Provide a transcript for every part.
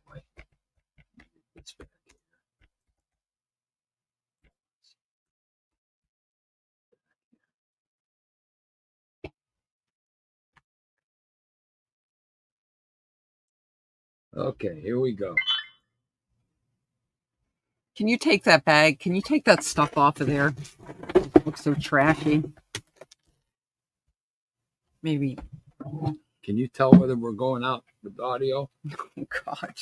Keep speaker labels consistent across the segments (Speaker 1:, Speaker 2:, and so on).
Speaker 1: boy. It's back here. Okay, here we go.
Speaker 2: Can you take that bag? Can you take that stuff off of there? It looks so trashy. Maybe.
Speaker 1: Can you tell whether we're going out with audio?
Speaker 2: Oh, God.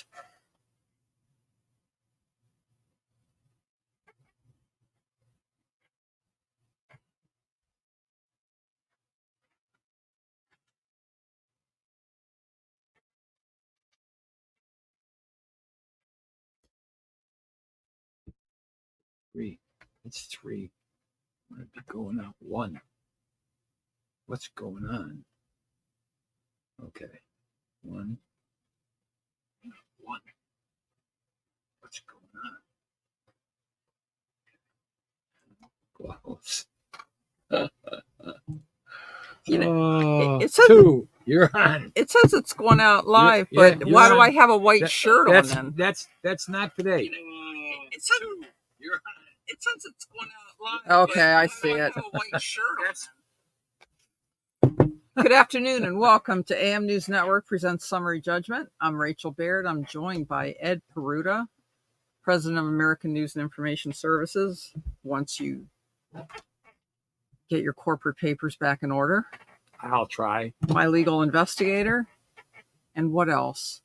Speaker 1: Three. It's three. I'm going to be going out one. What's going on? Okay. One. What's going on? Close.
Speaker 2: It says
Speaker 1: two. You're on.
Speaker 2: It says it's going out live,
Speaker 1: Yeah,
Speaker 2: but why
Speaker 1: on.
Speaker 2: do I have a white shirt on then?
Speaker 1: That's not today.
Speaker 2: It says it's going out live. Okay, I see it. Have a white shirt on. Good afternoon and welcome to AM News Network presents Summary Judgment. I'm Rachel Baird. I'm joined by Ed Peruta, President of American News and Information Services. Once you get your corporate papers back in order.
Speaker 1: I'll try.
Speaker 2: My legal investigator. And what else?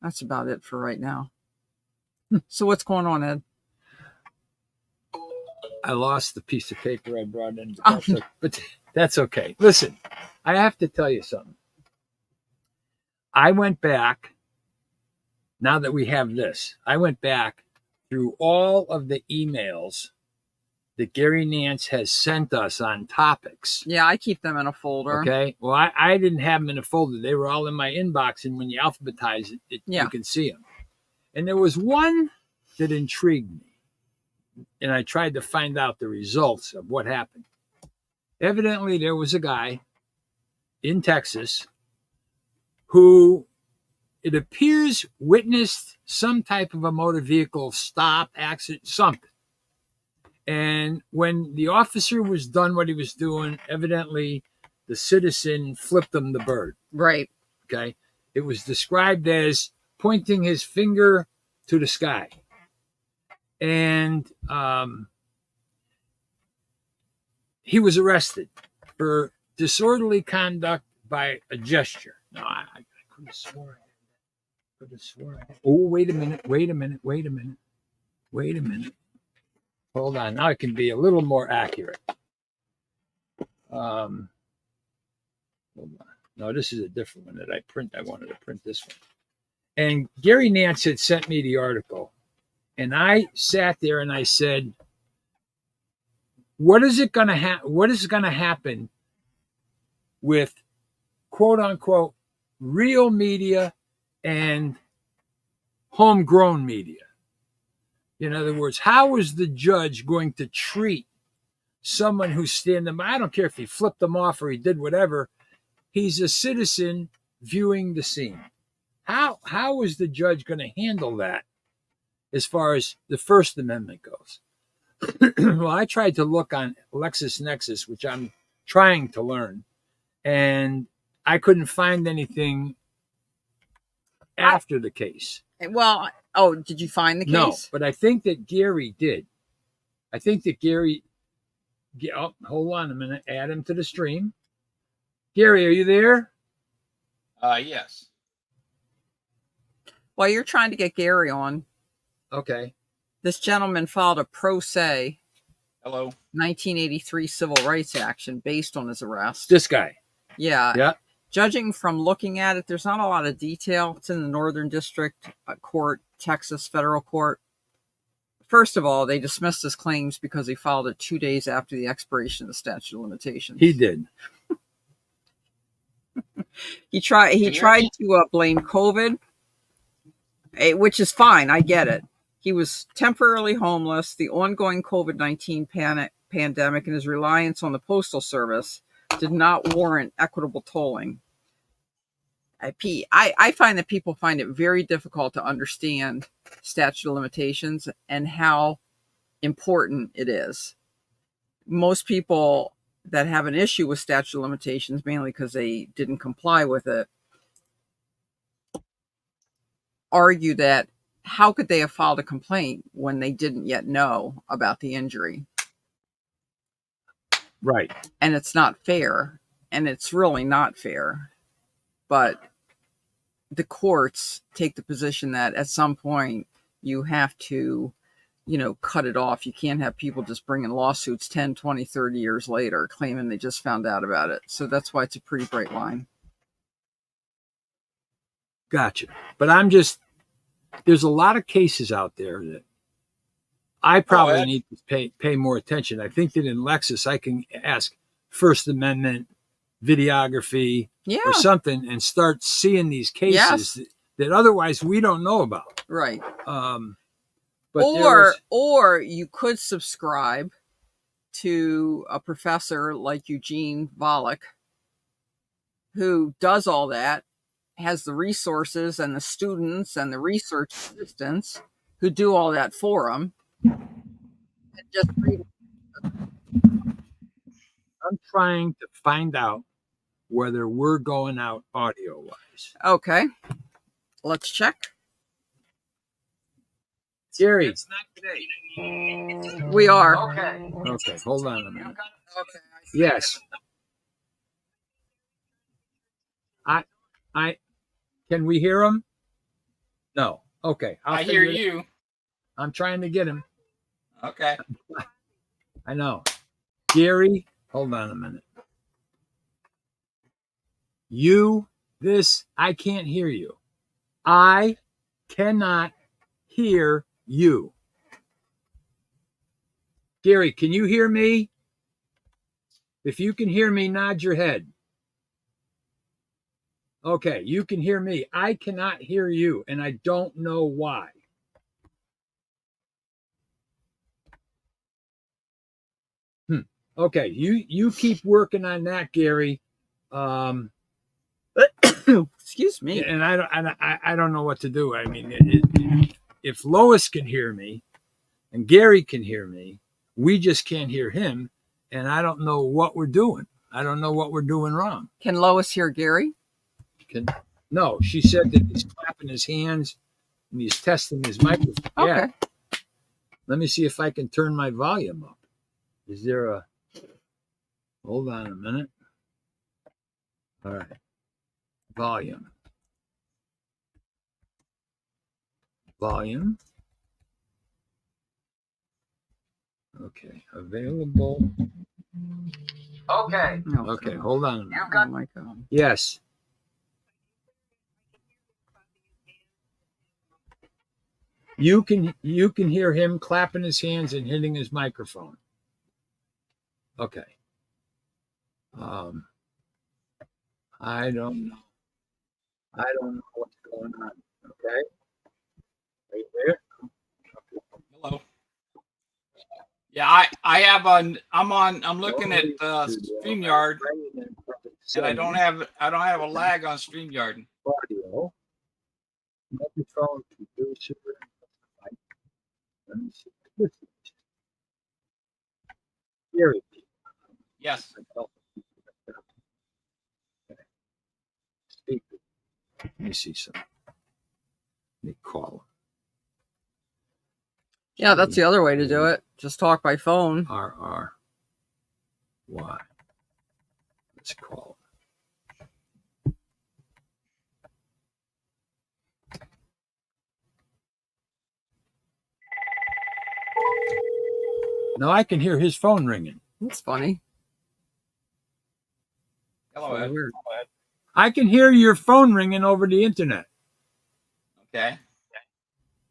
Speaker 2: That's about it for right now. So what's going on, Ed?
Speaker 1: I lost the piece of paper I brought in, but that's okay. Listen, I have to tell you something. I went back, now that we have this, I went back through all of the emails that Gary Nance has sent us on topics.
Speaker 2: Yeah, I keep them in a folder.
Speaker 1: Okay. Well, I didn't have them in a folder. They were all in my inbox, and when you alphabetize it, you can see them. And there was one that intrigued me, and I tried to find out the results of what happened. Evidently, there was a guy in Texas who, it appears, witnessed some type of a motor vehicle stop, accident, something. And when the officer was done what he was doing, evidently the citizen flipped him the bird.
Speaker 2: Right.
Speaker 1: Okay. It was described as pointing his finger to the sky. And he was arrested for disorderly conduct by a gesture. No, I could have sworn. Oh, wait a minute. Hold on. Now I can be a little more accurate. Hold on. No, this is a different one that I print. I wanted to print this one. And Gary Nance had sent me the article. And I sat there and I said, what is going to happen with quote unquote real media and homegrown media? In other words, how is the judge going to treat someone who's standing by? I don't care if he flipped them off or he did whatever. He's a citizen viewing the scene. How is the judge going to handle that as far as the First Amendment goes? Well, I tried to look on LexisNexis, which I'm trying to learn, and I couldn't find anything after the case.
Speaker 2: Well, did you find the case?
Speaker 1: No, but I think that Gary did. I think that Gary... Oh, hold on a minute. Add him to the stream. Gary, are you there?
Speaker 3: Yes.
Speaker 2: While you're trying to get Gary on.
Speaker 1: Okay.
Speaker 2: This gentleman filed a pro se
Speaker 3: 1983
Speaker 2: civil rights action based on his arrest.
Speaker 1: This guy.
Speaker 2: Yeah.
Speaker 1: Yeah.
Speaker 2: Judging from looking at it, there's not a lot of detail. It's in the Northern District Court, Texas Federal Court. First of all, they dismissed his claims because he filed it 2 days after the expiration of the statute of limitations.
Speaker 1: He did.
Speaker 2: He tried to blame COVID, which is fine. I get it. He was temporarily homeless. The ongoing COVID-19 pandemic and his reliance on the Postal Service did not warrant equitable tolling. I find that people find it very difficult to understand statute of limitations and how important it is. Most people that have an issue with statute of limitations, mainly because they didn't comply with it, argue that how could they have filed a complaint when they didn't yet know about the injury?
Speaker 1: Right.
Speaker 2: And it's not fair, and it's really not fair. But the courts take the position that at some point you have to, cut it off. You can't have people just bringing lawsuits 10, 20, 30 years later claiming they just found out about it. So that's why it's a pretty bright line.
Speaker 1: Gotcha. But there's a lot of cases out there that I probably need to pay more attention. I think that in Lexis, I can ask First Amendment, videography, or something, and start seeing these cases that otherwise we don't know about.
Speaker 2: Right.
Speaker 1: But
Speaker 2: or you could subscribe to a professor like Eugene Volokh, who does all that, has the resources and the students and the research assistants who do all that for him. And just read.
Speaker 1: I'm trying to find out whether we're going out audio-wise.
Speaker 2: Okay. Let's check.
Speaker 1: Gary.
Speaker 3: It's not today.
Speaker 2: We are.
Speaker 1: Okay, hold on a minute.
Speaker 2: Okay.
Speaker 1: Yes. I can we hear him? No. Okay.
Speaker 3: I hear you.
Speaker 1: I'm trying to get him.
Speaker 3: Okay.
Speaker 1: I know. Gary, hold on a minute. I can't hear you. I cannot hear you. Gary, can you hear me? If you can hear me, nod your head. Okay, you can hear me. I cannot hear you, and I don't know why. Okay, you keep working on that, Gary.
Speaker 2: Excuse me.
Speaker 1: And I don't know what to do. I mean, if Lois can hear me and Gary can hear me, we just can't hear him, and I don't know what we're doing. I don't know what we're doing wrong.
Speaker 2: Can Lois hear Gary?
Speaker 1: No, she said that he's clapping his hands and he's testing his microphone.
Speaker 2: Okay.
Speaker 1: Yeah. Let me see if I can turn my volume up. Is there a... Hold on a minute. All right. Volume. Okay. Available.
Speaker 3: Okay.
Speaker 1: Okay. Hold on a minute.
Speaker 2: Oh my God.
Speaker 1: Yes. You can hear him clapping his hands and hitting his microphone. Okay. I don't know. I don't know what's going on. Okay. Right there.
Speaker 3: Hello. Yeah, I'm looking at StreamYard, and I don't have a lag on StreamYard.
Speaker 1: Audio. Microphone producer. Let me see. Gary.
Speaker 3: Yes.
Speaker 1: Speaker. Let me see something. Let me call him.
Speaker 2: Yeah, that's the other way to do it. Just talk by phone.
Speaker 1: RRY. Let's call him. Now I can hear his phone ringing.
Speaker 2: That's funny.
Speaker 3: Hello, Ed.
Speaker 2: Weird.
Speaker 1: I can hear your phone ringing over the internet.
Speaker 3: Okay.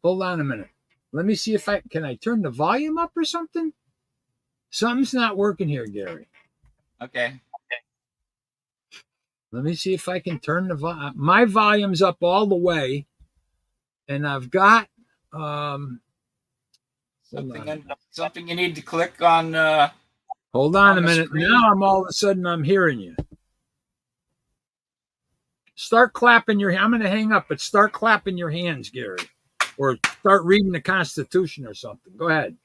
Speaker 1: Hold on a minute. Let me see if can I turn the volume up or something? Something's not working here, Gary.
Speaker 3: Okay.
Speaker 1: Let me see if I can turn my volume's up all the way, and I've got
Speaker 3: something you need to click on.
Speaker 1: Hold on
Speaker 3: on
Speaker 1: a
Speaker 3: the
Speaker 1: minute.
Speaker 3: screen.
Speaker 1: Now I'm all of a sudden I'm hearing you. Start clapping your. I'm going to hang up, but start clapping your hands, Gary, or start reading the Constitution or something. Go ahead.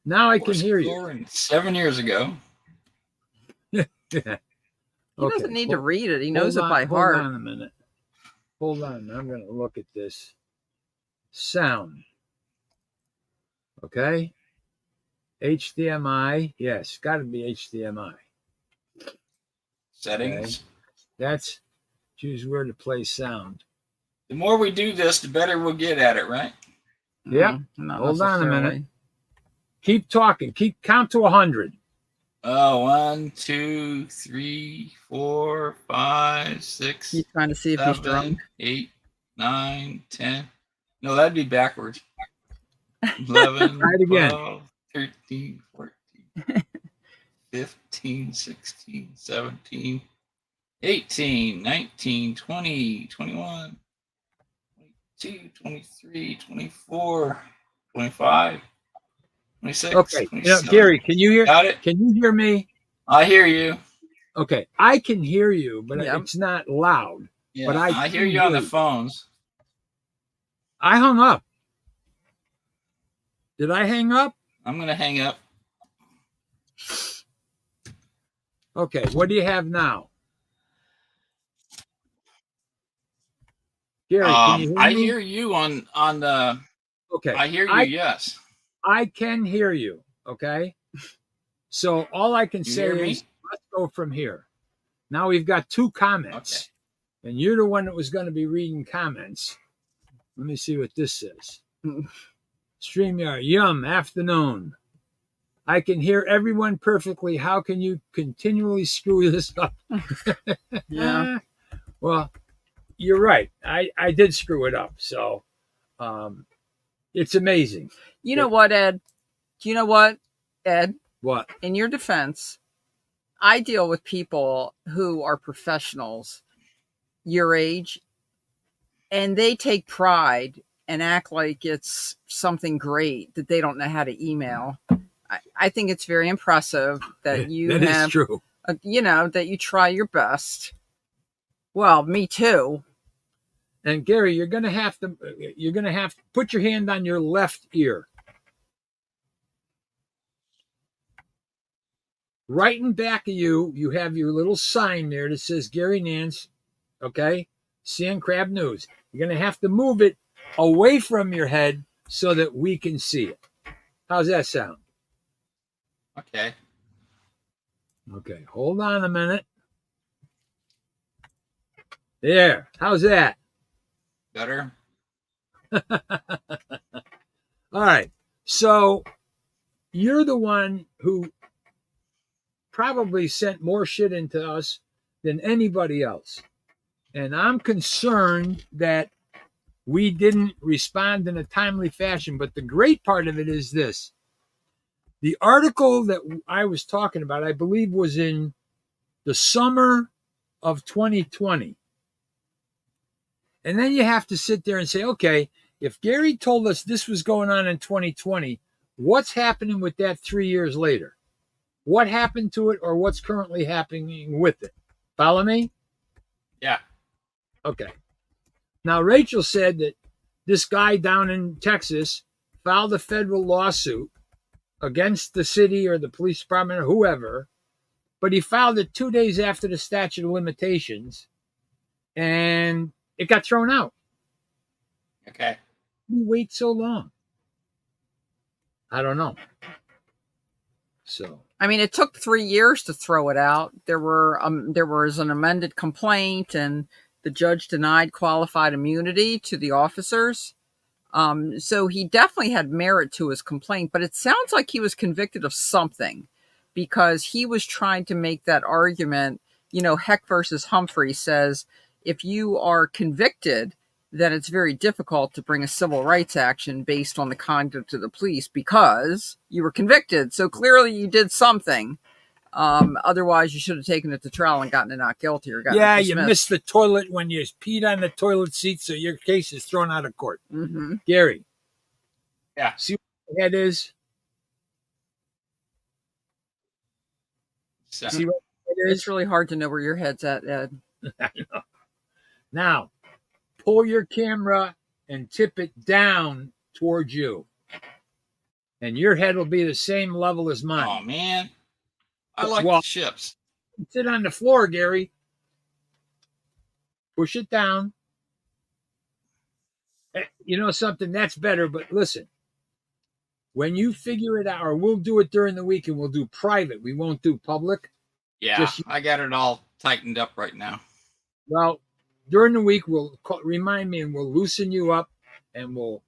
Speaker 1: Now I can hear you.
Speaker 3: 7 years ago.
Speaker 1: Yeah.
Speaker 2: He doesn't need to read it. He knows it by heart.
Speaker 1: Hold on a minute. Hold on. I'm going to look at this. Sound. Okay. HDMI. Yes, got to be HDMI.
Speaker 3: Settings.
Speaker 1: Okay. That's choose where to play sound.
Speaker 3: The more we do this, the better we'll get at it, right?
Speaker 1: Yep. Hold on a minute. Keep talking. Keep count to 100.
Speaker 3: 1, 2, 3, 4, 5, 6.
Speaker 2: He's trying to see if he's drunk.
Speaker 3: 8, 9, 10. No, that'd be backwards. 11,
Speaker 1: Try it again.
Speaker 3: 12, 13, 14, 15, 16, 17, 18, 19, 20, 21, 22, 23, 24, 25, 26.
Speaker 1: Okay.
Speaker 3: 27.
Speaker 1: Gary, can you hear?
Speaker 3: Got it?
Speaker 1: Can you hear me?
Speaker 3: I hear you.
Speaker 1: Okay, I can hear you, but it's not loud.
Speaker 3: Yeah,
Speaker 1: but
Speaker 3: I hear you on the phones.
Speaker 1: I hung up. Did I hang up?
Speaker 3: I'm going to hang up.
Speaker 1: Okay, what do you have now? Gary, can you hear me?
Speaker 3: I hear you on the.
Speaker 1: Okay.
Speaker 3: I hear you, yes.
Speaker 1: I can hear you, okay? So all I can say is let's go from here. Now we've got 2 comments. Okay. And you're the one that was going to be reading comments. Let me see what this says. StreamYard, yum, afternoon. I can hear everyone perfectly. How can you continually screw this up?
Speaker 2: Yeah.
Speaker 1: Well, you're right. I did screw it up. So it's amazing.
Speaker 2: You know what, Ed? Do you know what, Ed?
Speaker 1: What?
Speaker 2: In your defense, I deal with people who are professionals your age, and they take pride and act like it's something great that they don't know how to email. I think it's very impressive that you
Speaker 1: that
Speaker 2: have,
Speaker 1: is true.
Speaker 2: That you try your best. Well, me too.
Speaker 1: And Gary, you're going to have to put your hand on your left ear. Right in back of you, you have your little sign there that says Gary Nance, okay? Sand Crab News. You're going to have to move it away from your head so that we can see it. How's that sound?
Speaker 3: Okay.
Speaker 1: Okay, hold on a minute. There. How's that?
Speaker 3: Better.
Speaker 1: All right. So you're the one who probably sent more shit into us than anybody else. And I'm concerned that we didn't respond in a timely fashion. But the great part of it is this. The article that I was talking about, I believe, was in the summer of 2020. And then you have to sit there and say, okay, if Gary told us this was going on in 2020, what's happening with that 3 years later? What happened to it or what's currently happening with it? Follow me?
Speaker 3: Yeah.
Speaker 1: Okay. Now, Rachel said that this guy down in Texas filed a federal lawsuit against the city or the police department or whoever, but he filed it 2 days after the statute of limitations, and it got thrown out.
Speaker 3: Okay.
Speaker 1: Why wait so long? I don't know. So,
Speaker 2: I mean, it took 3 years to throw it out. There was an amended complaint, and the judge denied qualified immunity to the officers. So he definitely had merit to his complaint, but it sounds like he was convicted of something because he was trying to make that argument. Heck versus Humphrey says if you are convicted, then it's very difficult to bring a civil rights action based on the conduct of the police because you were convicted. So clearly you did something. Otherwise, you should have taken it to trial and gotten it not guilty or gotten it dismissed.
Speaker 1: You missed the toilet when you peed on the toilet seat, so your case is thrown out of court.
Speaker 2: Mm-hmm.
Speaker 1: Gary.
Speaker 3: Yeah.
Speaker 1: See what the head is?
Speaker 3: So,
Speaker 1: See what it is?
Speaker 2: It's really hard to know where your head's at, Ed.
Speaker 1: Now, pull your camera and tip it down towards you. And your head will be the same level as mine.
Speaker 3: Oh man, I like
Speaker 1: Well,
Speaker 3: the ships.
Speaker 1: sit on the floor, Gary. Push it down. You know something? That's better, but listen. When you figure it out, or we'll do it during the week and we'll do private. We won't do public.
Speaker 3: Yeah, I got it all tightened up right now.
Speaker 1: Well, during the week, remind me and we'll loosen you up and we'll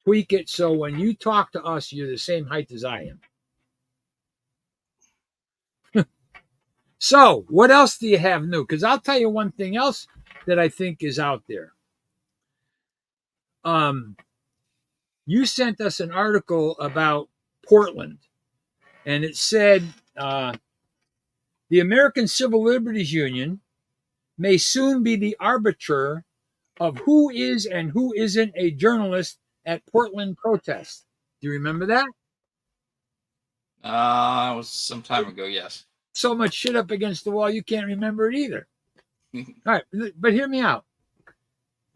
Speaker 1: tweak it so when you talk to us, you're the same height as I am. So, what else do you have new? Because I'll tell you one thing else that I think is out there. You sent us an article about Portland, and it said the American Civil Liberties Union may soon be the arbiter of who is and who isn't a journalist at Portland protests. Do you remember that?
Speaker 3: It was some time ago, yes.
Speaker 1: So much shit up against the wall, you can't remember it either. All right, but hear me out.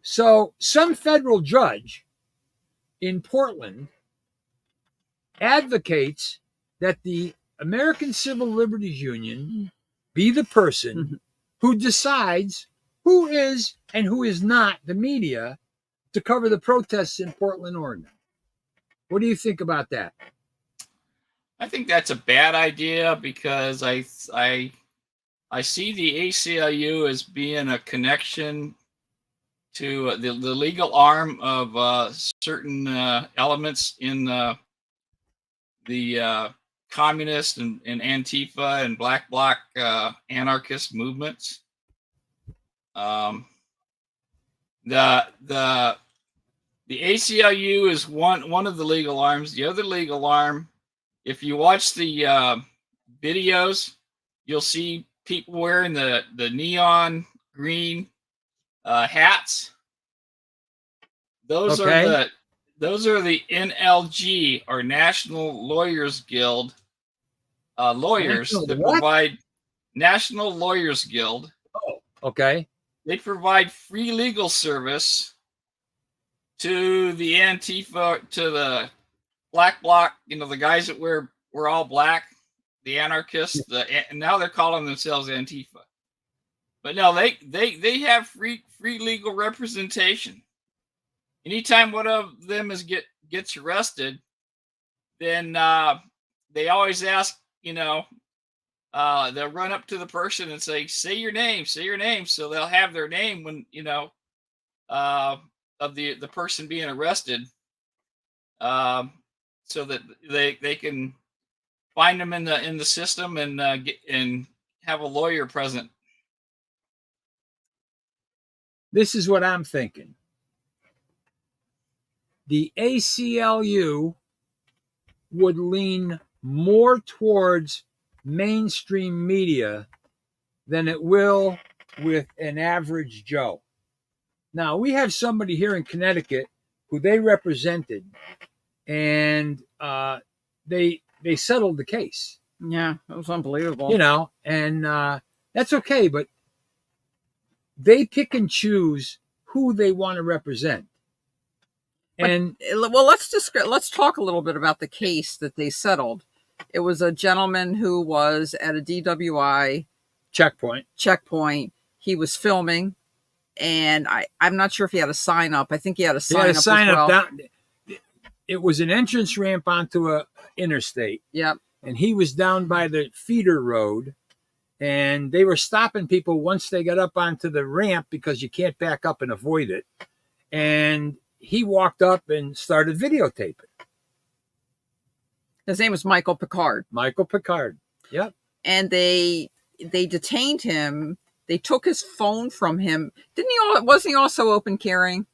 Speaker 1: So, some federal judge in Portland advocates that the American Civil Liberties Union be the person who decides who is and who is not the media to cover the protests in Portland, Oregon. What do you think about that?
Speaker 3: I think that's a bad idea because I see the ACLU as being a connection to the legal arm of certain elements in the communist and Antifa and Black Bloc anarchist movements. The ACLU is one of the legal arms. The other legal arm, if you watch the videos, you'll see people wearing the neon green hats. Those are the NLG, or National Lawyers Guild lawyers that provide National Lawyers Guild.
Speaker 1: Oh, okay.
Speaker 3: They provide free legal service to the Antifa, to the Black Bloc, the guys that wear all black, the anarchists, and now they're calling themselves Antifa. But no, they have free legal representation. Anytime one of them gets arrested, then they always ask, they'll run up to the person and say your name. So they'll have their name when, of the person being arrested, so that they can find them in the system and have a lawyer present.
Speaker 1: This is what I'm thinking. The ACLU would lean more towards mainstream media than it will with an average Joe. Now, we have somebody here in Connecticut who they represented, and they settled the case.
Speaker 2: Yeah, it was unbelievable.
Speaker 1: And that's okay, but they pick and choose who they want to represent. And
Speaker 2: well, let's talk a little bit about the case that they settled. It was a gentleman who was at a DWI
Speaker 1: checkpoint.
Speaker 2: He was filming, and I'm not sure if he had a sign up. I think he had a sign up.
Speaker 1: He had a sign
Speaker 2: as well.
Speaker 1: up down. It was an entrance ramp onto a interstate.
Speaker 2: Yep.
Speaker 1: And he was down by the feeder road, and they were stopping people once they got up onto the ramp because you can't back up and avoid it. And he walked up and started videotaping.
Speaker 2: His name was Michael Picard.
Speaker 1: Yep.
Speaker 2: And they detained him. They took his phone from him. Wasn't he also open carrying?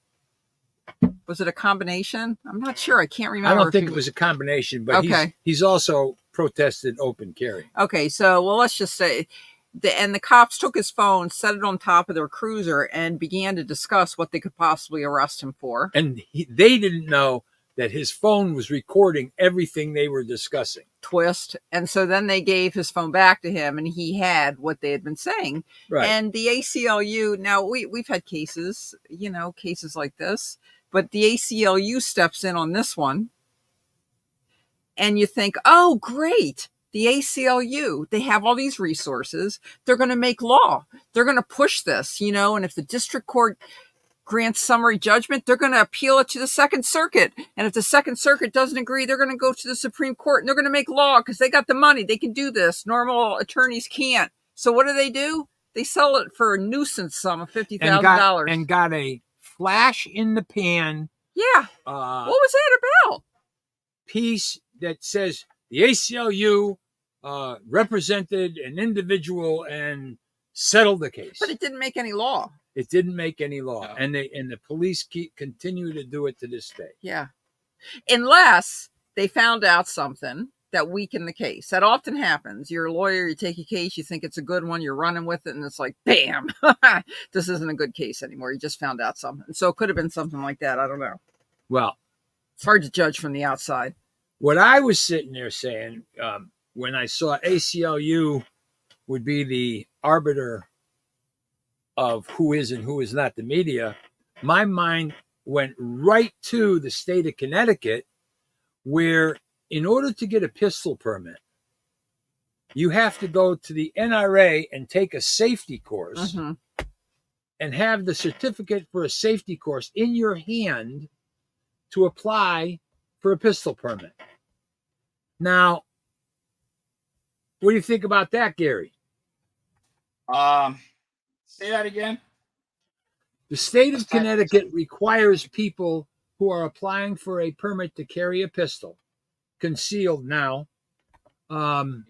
Speaker 2: Was it a combination? I'm not sure. I can't remember.
Speaker 1: I don't think it was a combination, but okay. He's also protested open carry.
Speaker 2: Okay, so let's just say, the cops took his phone, set it on top of their cruiser, and began to discuss what they could possibly arrest him for.
Speaker 1: And they didn't know that his phone was recording everything they were discussing.
Speaker 2: Twist. And so then they gave his phone back to him, and he had what they had been saying.
Speaker 1: Right.
Speaker 2: And the ACLU, now we've had cases, cases like this, but the ACLU steps in on this one. And you think, oh, great. The ACLU, they have all these resources. They're going to make law. They're going to push this, and if the district court grants summary judgment, they're going to appeal it to the Second Circuit. And if the Second Circuit doesn't agree, they're going to go to the Supreme Court, and they're going to make law because they got the money. They can do this. Normal attorneys can't. So what do? They sell it for a nuisance sum of $50,000.
Speaker 1: And got a flash in the pan.
Speaker 2: Yeah. What was that about?
Speaker 1: Piece that says the ACLU represented an individual and settled the case.
Speaker 2: But it didn't make any law.
Speaker 1: It didn't make any law,
Speaker 3: No.
Speaker 1: and the police continue to do it to this day.
Speaker 2: Yeah. Unless they found out something that weakened the case. That often happens. You're a lawyer, you take a case, you think it's a good one, you're running with it, and it's like, bam, this isn't a good case anymore. You just found out something. So it could have been something like that. I don't know.
Speaker 1: Well,
Speaker 2: It's hard to judge from the outside.
Speaker 1: what I was sitting there saying when I saw ACLU would be the arbiter of who is and who is not the media, my mind went right to the state of Connecticut, where in order to get a pistol permit, you have to go to the NRA and take a safety course and have the certificate for a safety course in your hand to apply for a pistol permit. Now, what do you think about that, Gary?
Speaker 3: Say that again.
Speaker 1: The state of Connecticut requires people who are applying for a permit to carry a pistol, concealed now, to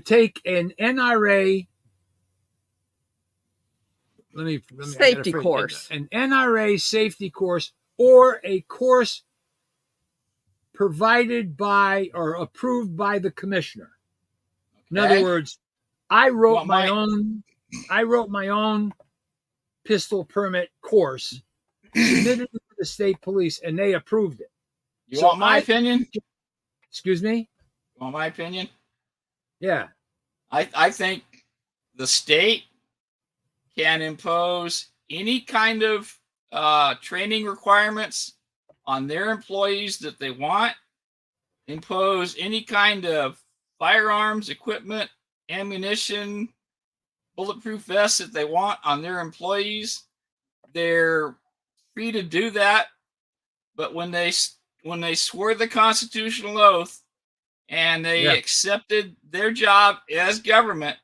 Speaker 1: take an NRA
Speaker 2: Safety course.
Speaker 1: An NRA safety course or a course provided by or approved by the commissioner. In other words, I wrote my own pistol permit course, submitted it to the state police, and they approved it.
Speaker 3: You want my opinion?
Speaker 1: Excuse me?
Speaker 3: You want my opinion?
Speaker 1: Yeah.
Speaker 3: I think the state can impose any kind of training requirements on their employees that they want, impose any kind of firearms, equipment, ammunition, bulletproof vests that they want on their employees. They're free to do that. But when they swore the constitutional oath and they accepted their job as government,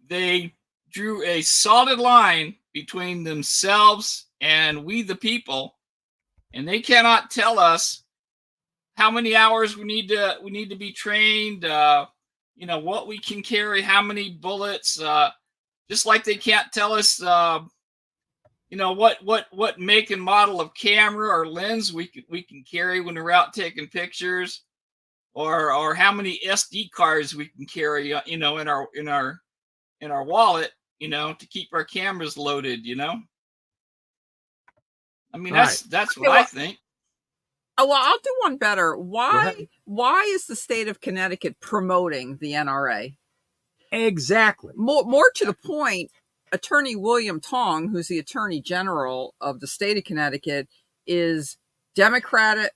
Speaker 3: they drew a solid line between themselves and we the people, and they cannot tell us how many hours we need to be trained, what we can carry, how many bullets, just like they can't tell us what make and model of camera or lens we can carry when we're out taking pictures, or how many SD cards we can carry in our wallet, to keep our cameras loaded. I mean, that's what I think.
Speaker 2: Oh, well, I'll do one better. Why is the state of Connecticut promoting the NRA?
Speaker 1: Exactly.
Speaker 2: More to the point, Attorney William Tong, who's the Attorney General of the state of Connecticut, is Democratic.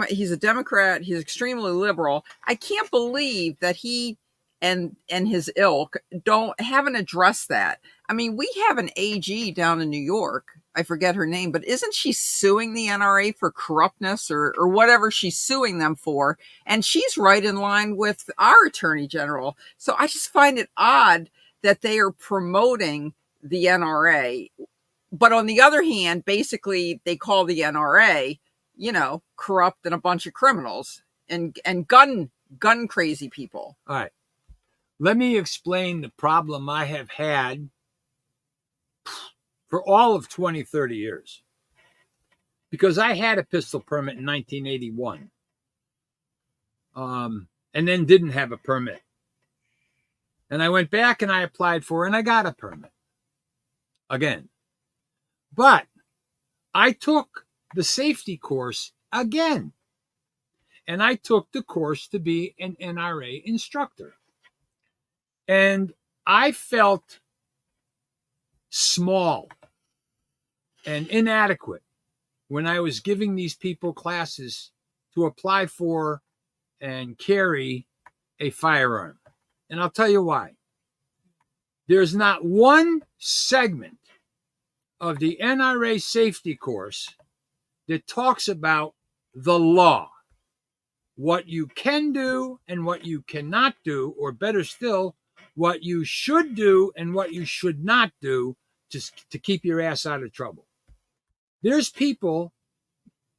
Speaker 2: He's a Democrat. He's extremely liberal. I can't believe that he and his ilk haven't addressed that. I mean, we have an AG down in New York. I forget her name, but isn't she suing the NRA for corruptness or whatever she's suing them for? And she's right in line with our Attorney General. So I just find it odd that they are promoting the NRA. But on the other hand, basically they call the NRA, corrupt and a bunch of criminals and gun crazy people.
Speaker 1: All right. Let me explain the problem I have had for all of 20, 30 years. Because I had a pistol permit in 1981. And then didn't have a permit. And I went back and I applied for it and I got a permit. Again. But I took the safety course again. And I took the course to be an NRA instructor. And I felt small and inadequate when I was giving these people classes to apply for and carry a firearm. And I'll tell you why. There's not one segment of the NRA safety course that talks about the law, what you can do and what you cannot do, or better still, what you should do and what you should not do to keep your ass out of trouble. There's people,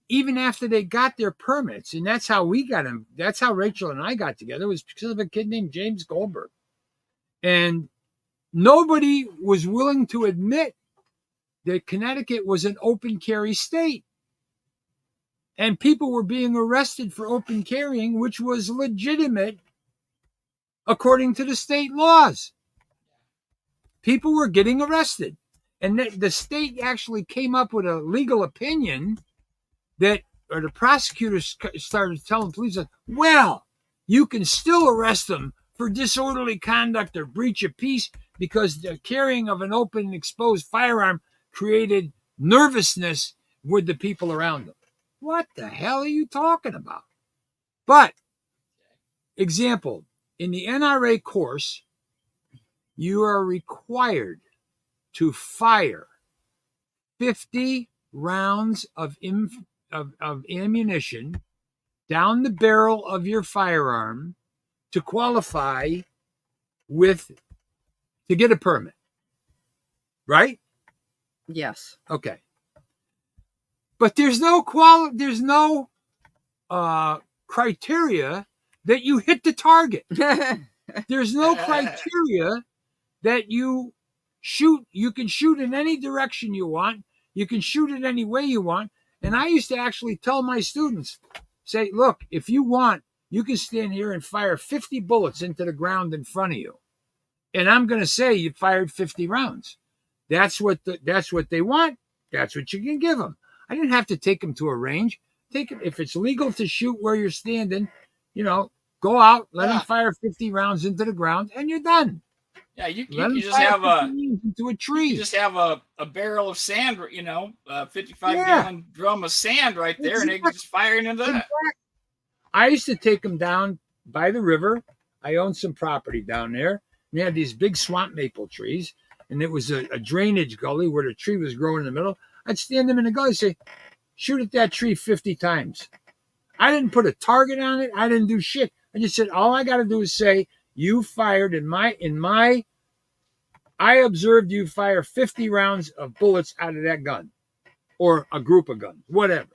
Speaker 1: even after they got their permits, and that's how we got them. That's how Rachel and I got together, was because of a kid named James Goldberg. And nobody was willing to admit that Connecticut was an open carry state. And people were being arrested for open carrying, which was legitimate according to the state laws. People were getting arrested. And the state actually came up with a legal opinion that, or the prosecutors started telling police, well, you can still arrest them for disorderly conduct or breach of peace because the carrying of an open exposed firearm created nervousness with the people around them. What the hell are you talking about? But, example, in the NRA course, you are required to fire 50 rounds of ammunition down the barrel of your firearm to qualify to get a permit. Right?
Speaker 2: Yes.
Speaker 1: Okay. But there's no criteria that you hit the target. There's no criteria that you shoot. You can shoot in any direction you want. You can shoot it any way you want. And I used to actually tell my students, say, look, if you want, you can stand here and fire 50 bullets into the ground in front of you. And I'm going to say you fired 50 rounds. That's what they want. That's what you can give them. I didn't have to take them to a range. Take it if it's legal to shoot where you're standing. Go out, let them fire 50 rounds into the ground, and you're done.
Speaker 3: Yeah, you just have
Speaker 1: into a tree.
Speaker 3: You just have a barrel of sand, a 55-gallon drum of sand right there, and they can just fire into that.
Speaker 1: I used to take them down by the river. I owned some property down there. We had these big swamp maple trees, and it was a drainage gully where the tree was growing in the middle. I'd stand them in the gully and say, shoot at that tree 50 times. I didn't put a target on it. I didn't do shit. I just said, all I got to do is say, you fired I observed you fire 50 rounds of bullets out of that gun or a group of guns, whatever.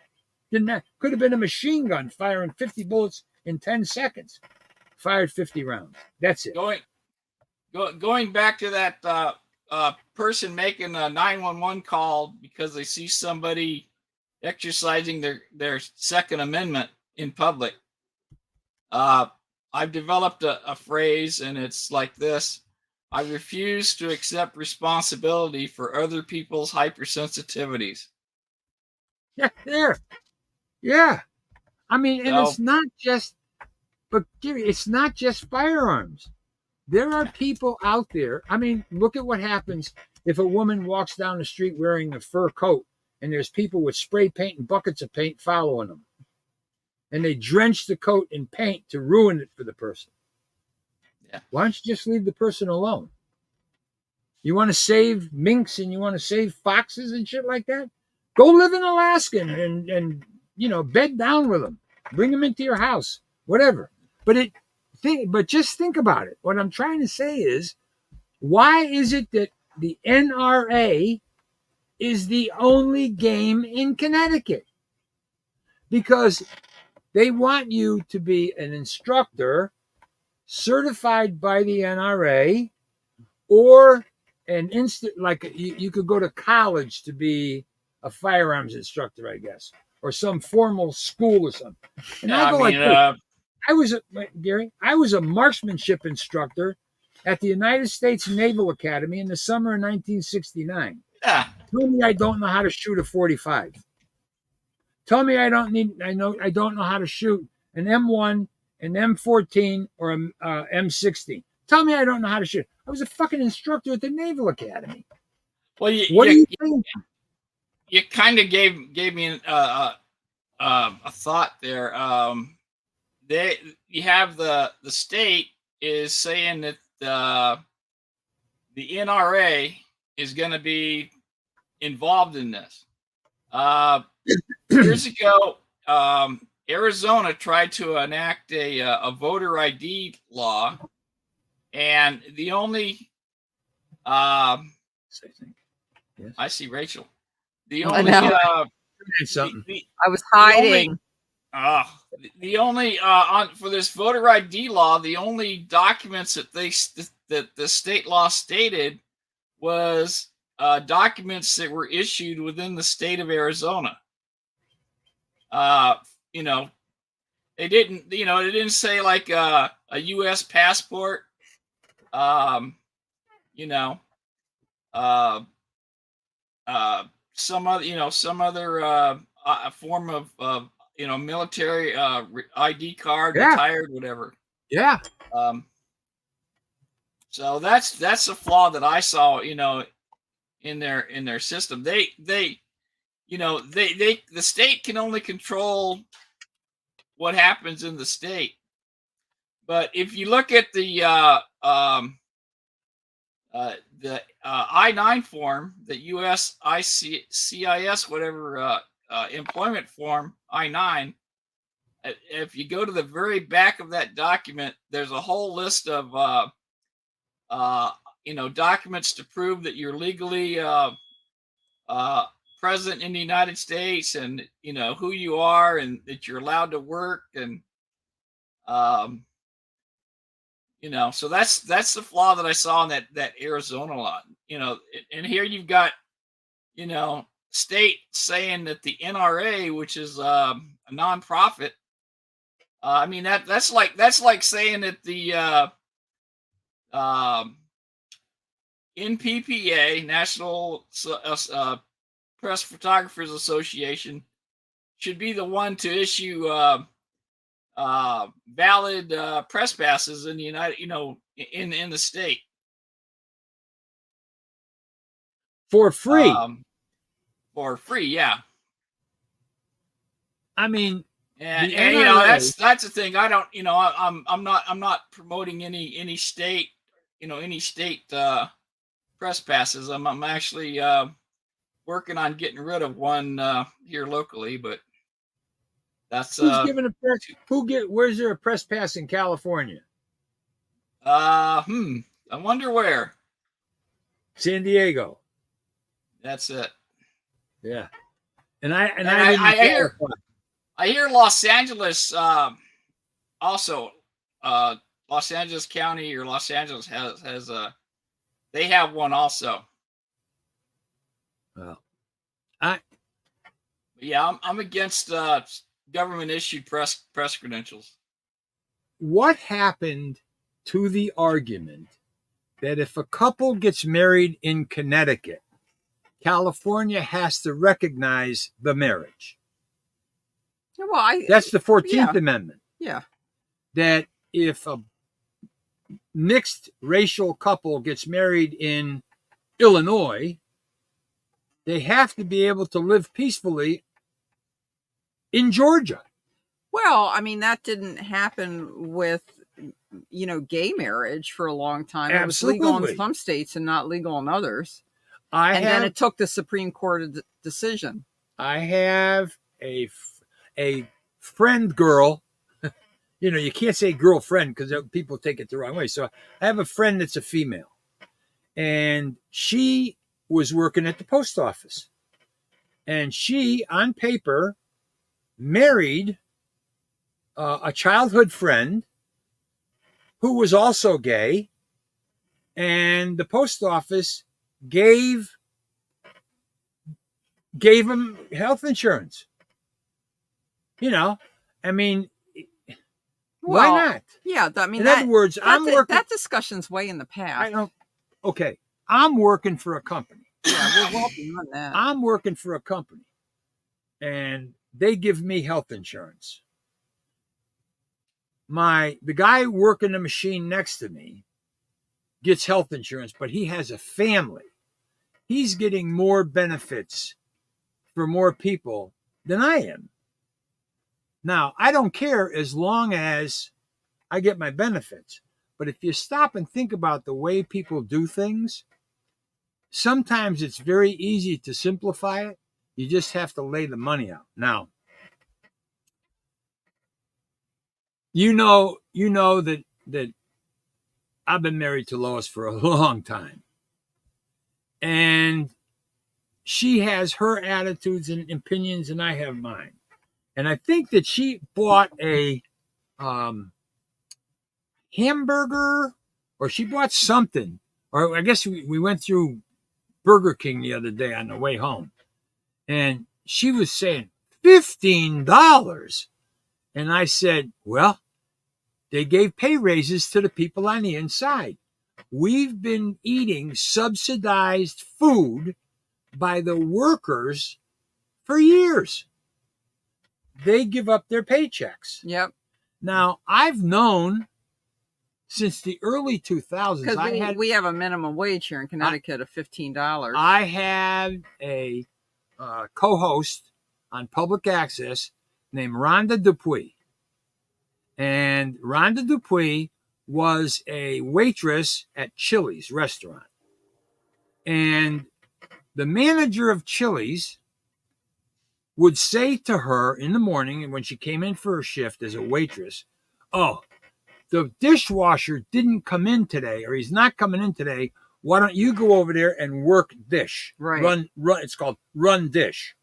Speaker 1: Could have been a machine gun firing 50 bullets in 10 seconds. Fired 50 rounds. That's it.
Speaker 3: Going back to that person making a 911 call because they see somebody exercising their Second Amendment in public. I've developed a phrase, and it's like this: I refuse to accept responsibility for other people's hypersensitivities.
Speaker 1: Yeah, there. Yeah. I mean, and it's not just, but Gary, it's not just firearms. There are people out there. I mean, look at what happens if a woman walks down the street wearing a fur coat and there's people with spray paint and buckets of paint following them. And they drench the coat in paint to ruin it for the person.
Speaker 3: Yeah.
Speaker 1: Why don't you just leave the person alone? You want to save minks and you want to save foxes and shit like that? Go live in Alaska and bed down with them. Bring them into your house, whatever. But just think about it. What I'm trying to say is, why is it that the NRA is the only game in Connecticut? Because they want you to be an instructor certified by the NRA, or you could go to college to be a firearms instructor, I guess, or some formal school or something. And I was a marksmanship instructor at the United States Naval Academy in the summer of 1969.
Speaker 3: Yeah.
Speaker 1: Tell me I don't know how to shoot a .45. Tell me I don't know how to shoot an M1, an M14, or a M16. Tell me I don't know how to shoot. I was a fucking instructor at the Naval Academy.
Speaker 3: Well,
Speaker 1: What do you think?
Speaker 3: you kind of gave me a thought there. You have the state is saying that the NRA is going to be involved in this. Years ago, Arizona tried to enact a voter ID law, and the only
Speaker 1: Yes.
Speaker 3: I see Rachel. The
Speaker 2: I
Speaker 3: only
Speaker 2: know.
Speaker 1: Something.
Speaker 2: I was hiding.
Speaker 3: The only on for this voter ID law, the only documents that that the state law stated was documents that were issued within the state of Arizona. You know, they didn't say like a U.S. passport. You know, some other form of military ID card,
Speaker 1: Yeah.
Speaker 3: retired, whatever.
Speaker 1: Yeah.
Speaker 3: So that's the flaw that I saw, in their system. The state can only control what happens in the state. But if you look at the I-9 form, the USCIS, whatever employment form, I-9, if you go to the very back of that document, there's a whole list of documents to prove that you're legally present in the United States, and who you are, and that you're allowed to work, and so that's the flaw that I saw in that Arizona law. And here you've got state saying that the NRA, which is a nonprofit, I mean that's like saying that the NPPA, National Press Photographers Association, should be the one to issue valid press passes in the in the state
Speaker 1: For free.
Speaker 3: For free, yeah.
Speaker 1: I mean,
Speaker 3: and
Speaker 1: NRA,
Speaker 3: that's the thing. I don't, I'm not promoting any state, any state press passes. I'm actually working on getting rid of one here locally, but that's
Speaker 1: who's giving a press? Where's there a press pass in California?
Speaker 3: I wonder where.
Speaker 1: San Diego.
Speaker 3: That's it.
Speaker 1: Yeah, and I
Speaker 3: hear Los Angeles also. Los Angeles County or Los Angeles has they have one also.
Speaker 1: Well,
Speaker 3: I'm against government issued press credentials.
Speaker 1: What happened to the argument that if a couple gets married in Connecticut, California has to recognize the marriage?
Speaker 2: Well,
Speaker 1: that's the 14th Amendment.
Speaker 2: Yeah.
Speaker 1: That if a mixed racial couple gets married in Illinois, they have to be able to live peacefully in Georgia.
Speaker 2: Well, I mean, that didn't happen with, gay marriage for a long time.
Speaker 1: Absolutely.
Speaker 2: It was legal in some states and not legal in others. Then it took the Supreme Court a decision.
Speaker 1: I have a friend girl. You can't say girlfriend because people take it the wrong way. So I have a friend that's a female, and she was working at the post office, and she, on paper, married a childhood friend who was also gay, and the post office gave him health insurance. I mean, why not?
Speaker 2: Yeah, I mean,
Speaker 1: in other words, I'm working.
Speaker 2: That discussion's way in the past.
Speaker 1: Okay, I'm working for a company.
Speaker 2: Yeah, we're working on that.
Speaker 1: I'm working for a company, and they give me health insurance. The guy working the machine next to me gets health insurance, but he has a family. He's getting more benefits for more people than I am. Now, I don't care as long as I get my benefits. But if you stop and think about the way people do things, sometimes it's very easy to simplify it. You just have to lay the money out. Now, you know that I've been married to Lois for a long time. And she has her attitudes and opinions, and I have mine. And I think that she bought a hamburger, or she bought something. Or I guess we went through Burger King the other day on the way home. And she was saying, $15. And I said, well, they gave pay raises to the people on the inside. We've been eating subsidized food by the workers for years. They give up their paychecks.
Speaker 2: Yep.
Speaker 1: Now, I've known since the early 2000s.
Speaker 2: Because we have a minimum wage here in Connecticut of $15.
Speaker 1: I had a co-host on public access named Rhonda Dupuy. And Rhonda Dupuy was a waitress at Chili's restaurant. And the manager of Chili's would say to her in the morning, and when she came in for her shift as a waitress, oh, the dishwasher didn't come in today, or he's not coming in today. Why don't you go over there and work dish?
Speaker 2: Right.
Speaker 1: Run. It's called run dish.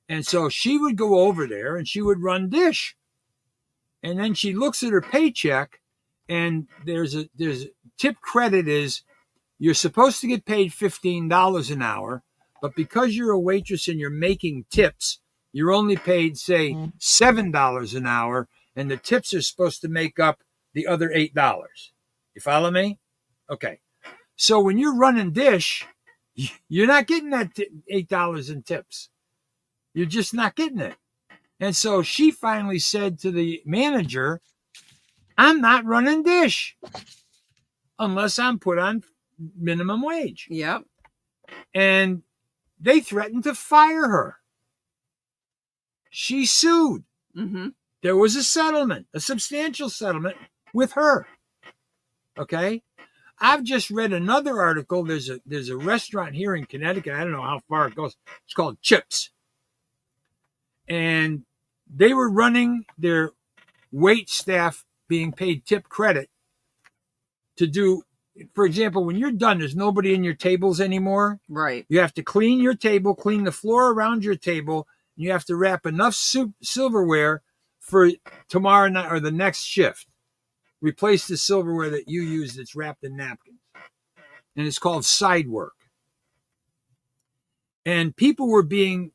Speaker 1: And so she would go over there and she would run dish. And then she looks at her paycheck, and there's a tip credit is you're supposed to get paid $15 an hour, but because you're a waitress and you're making tips, you're only paid, say, $7 an hour, and the tips are supposed to make up the other $8. You follow me? Okay. So when you're running dish, you're not getting that $8 in tips. You're just not getting it. And so she finally said to the manager, I'm not running dish unless I'm put on minimum wage.
Speaker 2: Yep.
Speaker 1: And they threatened to fire her. She sued.
Speaker 2: Mm-hmm.
Speaker 1: There was a settlement, a substantial settlement with her. Okay? I've just read another article. There's a restaurant here in Connecticut. I don't know how far it goes. It's called Chips. And they were running their wait staff being paid tip credit to do, for example, when you're done, there's nobody in your tables anymore.
Speaker 2: Right.
Speaker 1: You have to clean your table, clean the floor around your table, and you have to wrap enough silverware for tomorrow night or the next shift. Replace the silverware that you use that's wrapped in napkins. And it's called side work. And people were being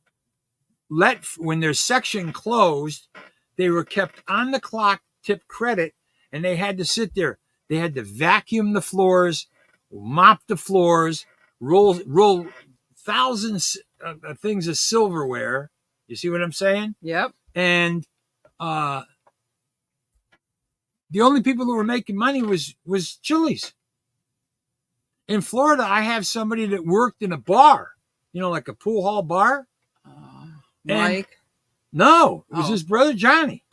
Speaker 1: when their section closed, they were kept on the clock, tip credit, and they had to sit there. They had to vacuum the floors, mop the floors, roll thousands of things of silverware. You see what I'm saying?
Speaker 2: Yep.
Speaker 1: And the only people who were making money was Chili's. In Florida, I have somebody that worked in a bar, like a pool hall bar.
Speaker 2: Mike?
Speaker 1: No, it was his brother Johnny.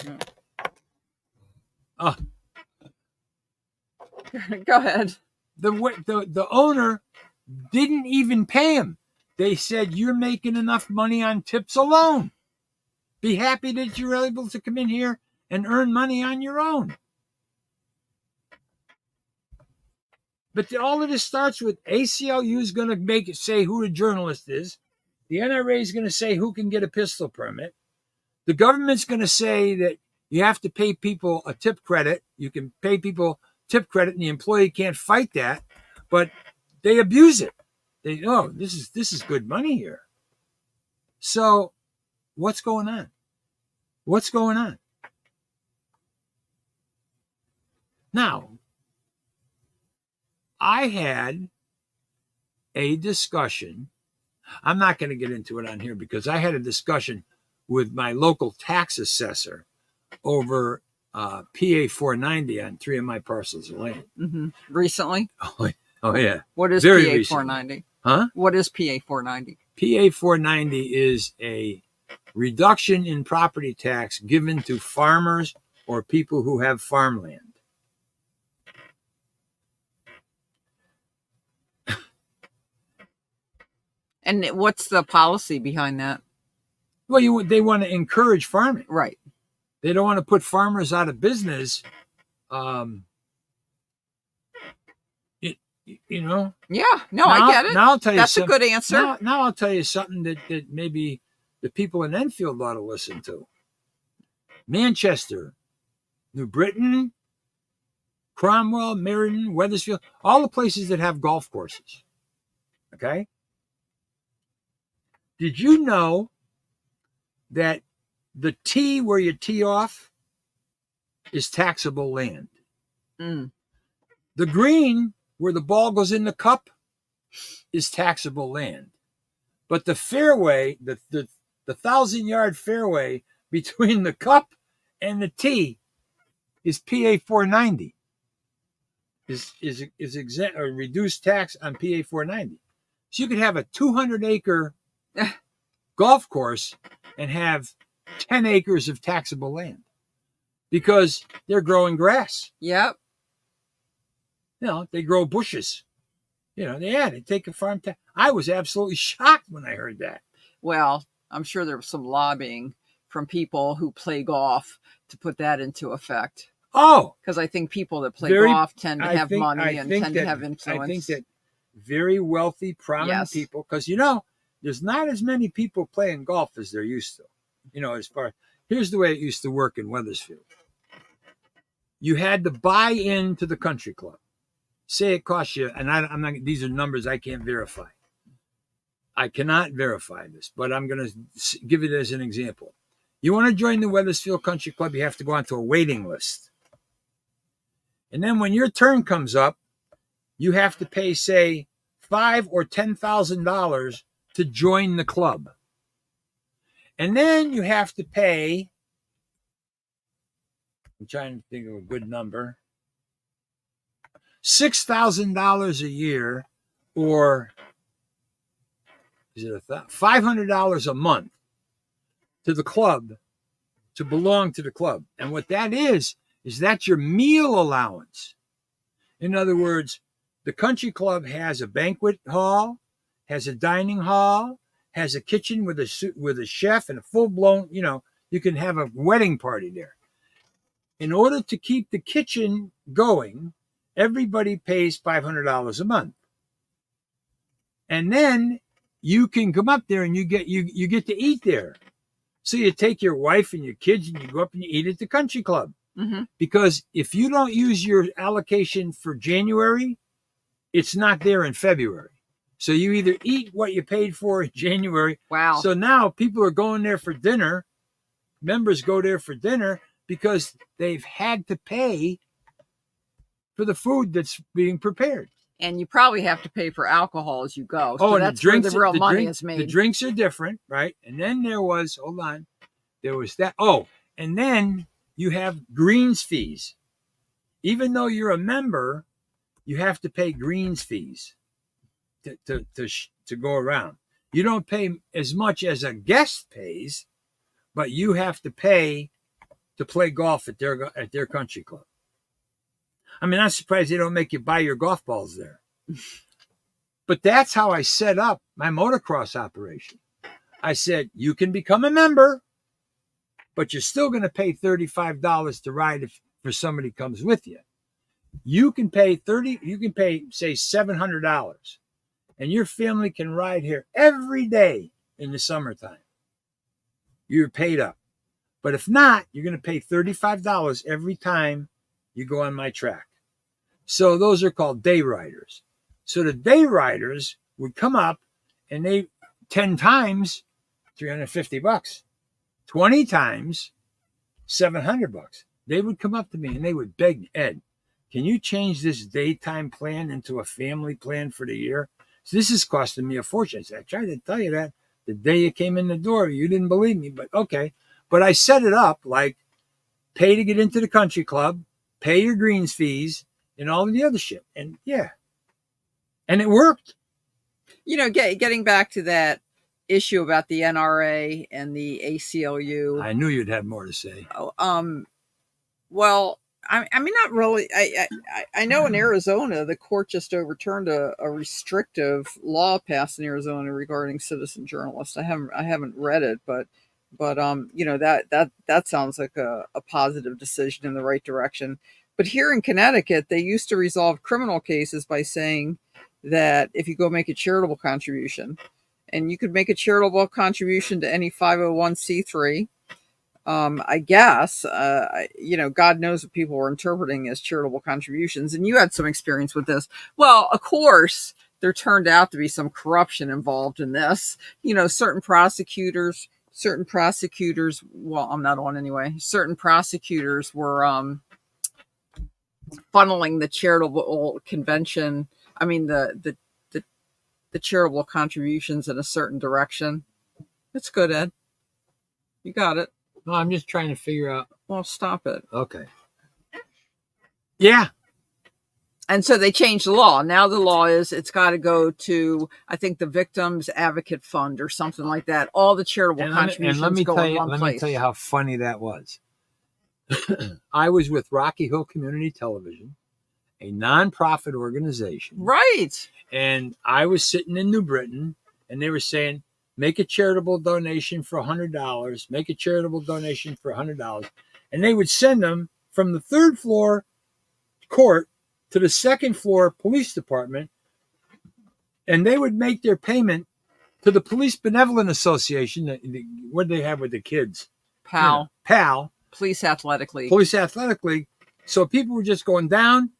Speaker 2: Go ahead.
Speaker 1: The owner didn't even pay him. They said, you're making enough money on tips alone. Be happy that you're able to come in here and earn money on your own. But all of this starts with ACLU is going to say who the journalist is. The NRA is going to say who can get a pistol permit. The government's going to say that you have to pay people a tip credit. You can pay people tip credit, and the employee can't fight that. But they abuse it. This is good money here. So, what's going on? What's going on? Now, I had a discussion. I'm not going to get into it on here because I had a discussion with my local tax assessor over PA 490 on 3 of my parcels of land.
Speaker 2: Mm-hmm. Recently?
Speaker 1: Oh yeah.
Speaker 2: What is
Speaker 1: Very
Speaker 2: PA
Speaker 1: recently.
Speaker 2: 490?
Speaker 1: Huh?
Speaker 2: What is PA 490?
Speaker 1: PA 490 is a reduction in property tax given to farmers or people who have farmland.
Speaker 2: And what's the policy behind that?
Speaker 1: Well, they want to encourage farming.
Speaker 2: Right.
Speaker 1: They don't want to put farmers out of business. You know.
Speaker 2: Yeah. No, I get it.
Speaker 1: Now I'll tell you
Speaker 2: That's a good answer.
Speaker 1: Now I'll tell you something that maybe the people in Enfield ought to listen to. Manchester, New Britain, Cromwell, Meriden, Wethersfield, all the places that have golf courses. Okay? Did you know that the tee where you tee off is taxable land?
Speaker 2: Mm.
Speaker 1: The green where the ball goes in the cup is taxable land. But the fairway, the 1,000-yard fairway between the cup and the tee is PA 490. Is exempt or reduced tax on PA 490. So you could have a 200-acre golf course and have 10 acres of taxable land because they're growing grass.
Speaker 2: Yep.
Speaker 1: You know, they grow bushes. You know, they take a farm tax. I was absolutely shocked when I heard that.
Speaker 2: Well, I'm sure there was some lobbying from people who play golf to put that into effect.
Speaker 1: Oh,
Speaker 2: because I think people that play golf tend to have money and tend to have influence.
Speaker 1: I think that very wealthy, prominent people, because there's not as many people playing golf as there used to. Here's the way it used to work in Wethersfield. You had to buy into the country club. Say it costs you, and I'm not. These are numbers I can't verify. I cannot verify this, but I'm going to give it as an example. You want to join the Wethersfield Country Club, you have to go onto a waiting list. And then when your turn comes up, you have to pay, say, $5,000 or $10,000 to join the club. And then you have to pay, I'm trying to think of a good number, $6,000 a year, or is it $500 a month to the club to belong to the club. And what that is that's your meal allowance. In other words, the country club has a banquet hall, has a dining hall, has a kitchen with a chef and a full-blown, you can have a wedding party there. In order to keep the kitchen going, everybody pays $500 a month. And then you can come up there and you get to eat there. So you take your wife and your kids and you go up and you eat at the country club.
Speaker 2: Mm-hmm.
Speaker 1: Because if you don't use your allocation for January, it's not there in February. So you either eat what you paid for in January.
Speaker 2: Wow.
Speaker 1: So now people are going there for dinner. Members go there for dinner because they've had to pay for the food that's being prepared. And
Speaker 2: you probably have to pay for alcohol as you go.
Speaker 1: So
Speaker 2: and that's where the real money is made.
Speaker 1: The drinks are different, right? And then there was that. Oh, and then you have greens fees. Even though you're a member, you have to pay greens fees to go around. You don't pay as much as a guest pays, but you have to pay to play golf at their country club. I mean, I'm surprised they don't make you buy your golf balls there. But that's how I set up my motocross operation. I said, you can become a member, but you're still going to pay $35 to ride if somebody comes with you. You can pay say $700, and your family can ride here every day in the summertime. You're paid up. But if not, you're going to pay $35 every time you go on my track. So those are called day riders. So the day riders would come up and they 10 times $350, 20 times $700. They would come up to me and they would beg, Ed, can you change this daytime plan into a family plan for the year? So this is costing me a fortune. I tried to tell you that The day you came in the door, you didn't believe me, but okay. But I set it up like pay to get into the country club, pay your greens fees, and all of the other shit. And yeah, and it worked.
Speaker 2: Getting back to that issue about the NRA and the ACLU.
Speaker 1: I knew you'd have more to say.
Speaker 2: Well, I mean, not really. I know in Arizona, the court just overturned a restrictive law passed in Arizona regarding citizen journalists. I haven't read it, but that sounds like a positive decision in the right direction. But here in Connecticut, they used to resolve criminal cases by saying that if you go make a charitable contribution, and you could make a charitable contribution to any 501c3. I guess, God knows what people were interpreting as charitable contributions. And you had some experience with this. Well, of course, there turned out to be some corruption involved in this. Certain prosecutors, well, I'm not on anyway. Certain prosecutors were funneling the charitable convention. I mean, the charitable contributions in a certain direction. It's good, Ed. You got it.
Speaker 1: No, I'm just trying to figure out.
Speaker 2: Well, stop it.
Speaker 1: Okay. Yeah.
Speaker 2: And so they changed the law. Now the law is it's got to go to, I think, the Victims Advocate Fund or something like that. All the charitable contributions go in one place.
Speaker 1: Let me tell you how funny that was. I was with Rocky Hill Community Television, a nonprofit organization.
Speaker 2: Right.
Speaker 1: And I was sitting in New Britain, and they were saying, make a charitable donation for $100. Make a charitable donation for $100. And they would send them from the third floor court to the second floor police department. And they would make their payment to the Police Benevolent Association. What do they have with the kids?
Speaker 2: PAL.
Speaker 1: PAL.
Speaker 2: Police Athletic League.
Speaker 1: Police Athletic League. So people were just going down,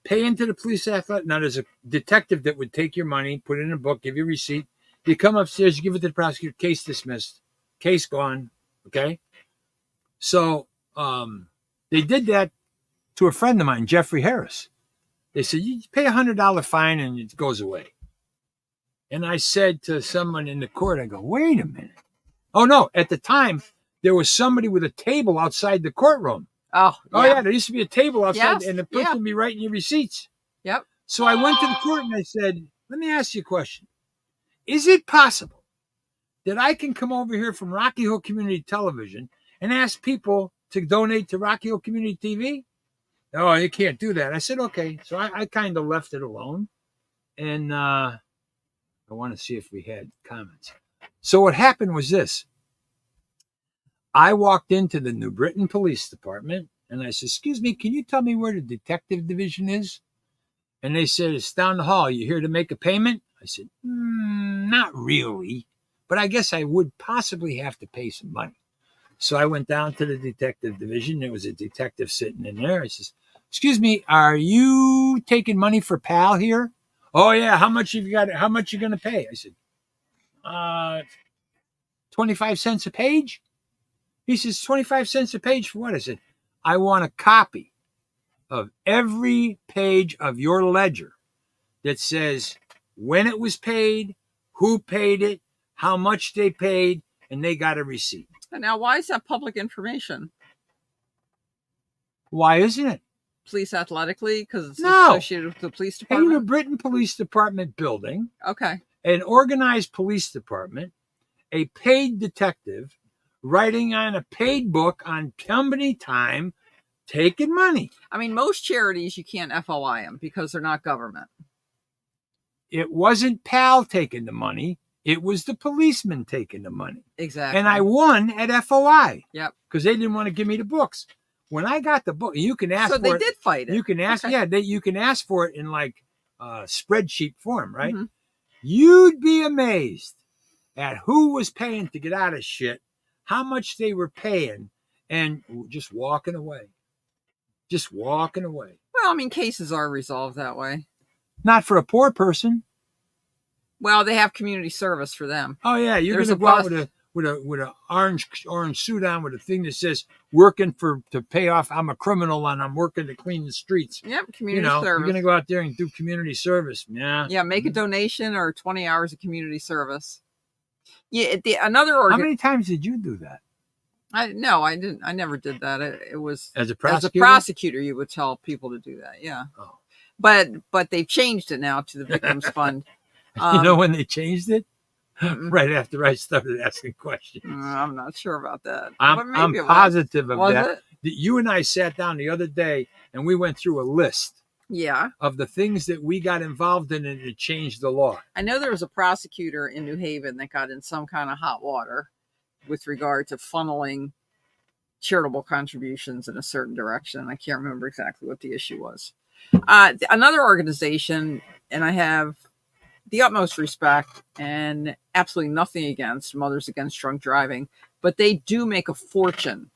Speaker 1: pay into the Police Athletic. Now there's a detective that would take your money, put it in a book, give you a receipt. You come upstairs, you give it to the prosecutor, case dismissed, case gone, okay? So they did that to a friend of mine, Jeffrey Harris. They said, you pay $100 fine and it goes away. And I said to someone in the court, I go, wait a minute. Oh, no, at the time, there was somebody with a table outside the courtroom.
Speaker 2: Oh,
Speaker 1: yeah, there used to be a table outside,
Speaker 2: yes,
Speaker 1: and the person would be writing your receipts.
Speaker 2: Yep.
Speaker 1: So I went to the court and I said, let me ask you a question. Is it possible that I can come over here from Rocky Hill Community Television and ask people to donate to Rocky Hill Community TV? Oh, you can't do that. I said, okay. So I kind of left it alone. And I want to see if we had comments. So what happened was this. I walked into the New Britain Police Department and I said, excuse me, can you tell me where the detective division is? And they said, it's down the hall. You here to make a payment? I said, not really, but I guess I would possibly have to pay some money. So I went down to the detective division. There was a detective sitting in there. I says, excuse me, are you taking money for PAL here? Oh, yeah. How much you got? How much you going to pay? I said, 25 cents a page. He says, 25 cents a page for what? I said, I want a copy of every page of your ledger that says when it was paid, who paid it, how much they paid, and they got a receipt.
Speaker 2: And now, why is that public information?
Speaker 1: Why isn't it?
Speaker 2: Police Athletic League? Because it's associated with the police department?
Speaker 1: A New Britain Police Department building.
Speaker 2: Okay.
Speaker 1: An organized police department, a paid detective, writing on a paid book on company time, taking money.
Speaker 2: I mean, most charities, you can't FOI them because they're not government.
Speaker 1: It wasn't PAL taking the money. It was the policeman taking the money.
Speaker 2: Exactly.
Speaker 1: And I won at FOI.
Speaker 2: Yep.
Speaker 1: Because they didn't want to give me the books. When I got the book, you can ask for it.
Speaker 2: So they did fight it.
Speaker 1: You can ask, you can ask for it in like spreadsheet form, right?
Speaker 2: Mm-hmm.
Speaker 1: You'd be amazed at who was paying to get out of shit, how much they were paying, and just walking away. Just walking away.
Speaker 2: Well, I mean, cases are resolved that way.
Speaker 1: Not for a poor person.
Speaker 2: Well, they have community service for them.
Speaker 1: Oh yeah, you're going to go out with a orange suit on with a thing that says working to pay off. I'm a criminal and I'm working to clean the streets.
Speaker 2: Yep, community service.
Speaker 1: You're going to go out there and do community service. Yeah.
Speaker 2: Yeah, make a donation or 20 hours of community service. Yeah,
Speaker 1: How many times did you do that?
Speaker 2: I didn't. I never did that. It was
Speaker 1: As a
Speaker 2: as a
Speaker 1: prosecutor?
Speaker 2: prosecutor, you would tell people to do that. Yeah,
Speaker 1: Oh.
Speaker 2: but they've changed it now to the Victims Fund.
Speaker 1: You know when they changed it?
Speaker 2: Mm-mm.
Speaker 1: Right after I started asking questions.
Speaker 2: I'm not sure about that. But
Speaker 1: I'm
Speaker 2: maybe it
Speaker 1: positive of
Speaker 2: was
Speaker 1: that.
Speaker 2: it?
Speaker 1: You and I sat down the other day and we went through a list
Speaker 2: Yeah,
Speaker 1: of the things that we got involved in and it changed the law.
Speaker 2: I know there was a prosecutor in New Haven that got in some kind of hot water with regard to funneling charitable contributions in a certain direction. I can't remember exactly what the issue was. Another organization, and I have the utmost respect and absolutely nothing against Mothers Against Drunk Driving, but they do make a fortune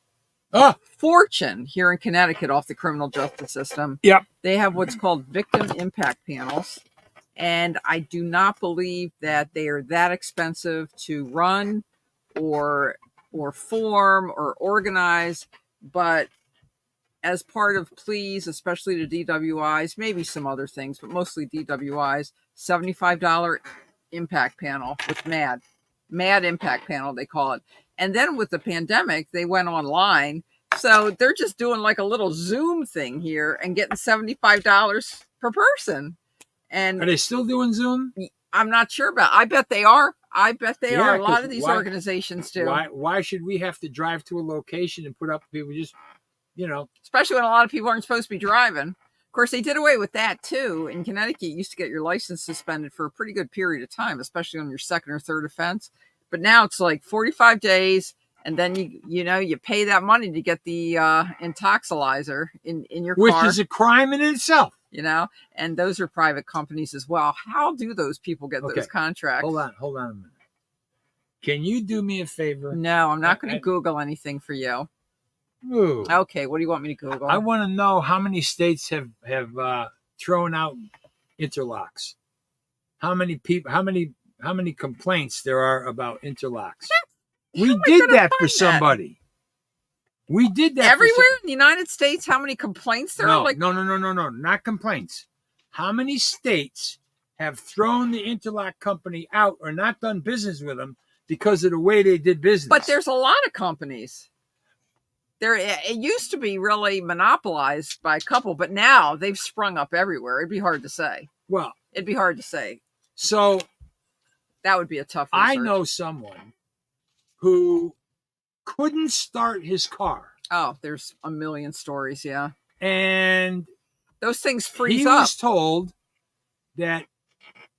Speaker 2: here in Connecticut off the criminal justice system.
Speaker 1: Yep.
Speaker 2: They have what's called victim impact panels, and I do not believe that they are that expensive to run or form or organize, but as part of pleas, especially to DWIs, maybe some other things, but mostly DWIs, $75 impact panel with MAD impact panel, they call it. And then with the pandemic, they went online. So they're just doing like a little Zoom thing here and getting $75 per person. And
Speaker 1: are they still doing Zoom?
Speaker 2: I'm not sure about. I bet they are. A
Speaker 1: Yeah,
Speaker 2: lot of these organizations do.
Speaker 1: Why should we have to drive to a location and put up people just,
Speaker 2: Especially when a lot of people aren't supposed to be driving. Of course, they did away with that too. In Connecticut, you used to get your license suspended for a pretty good period of time, especially on your second or third offense. But now it's like 45 days, and then you pay that money to get the intoxilizer in your car,
Speaker 1: which is a crime in itself.
Speaker 2: And those are private companies as well. How do those people get those contracts?
Speaker 1: Hold on a minute. Can you do me a favor?
Speaker 2: No, I'm not going to Google anything for you.
Speaker 1: Ooh.
Speaker 2: Okay, what do you want me to Google?
Speaker 1: I want to know how many states have thrown out interlocks. How many people? How many complaints there are about interlocks? We did that for somebody. We did that
Speaker 2: everywhere in the United States. How many complaints there are?
Speaker 1: No, not complaints. How many states have thrown the interlock company out or not done business with them because of the way they did business?
Speaker 2: But there's a lot of companies. It used to be really monopolized by a couple, but now they've sprung up everywhere. It'd be hard to say.
Speaker 1: Well,
Speaker 2: it'd be hard to say.
Speaker 1: So
Speaker 2: that would be a tough research.
Speaker 1: I know someone who couldn't start his car.
Speaker 2: Oh, there's a million stories, yeah.
Speaker 1: And
Speaker 2: those things freeze
Speaker 1: up.
Speaker 2: He
Speaker 1: was told that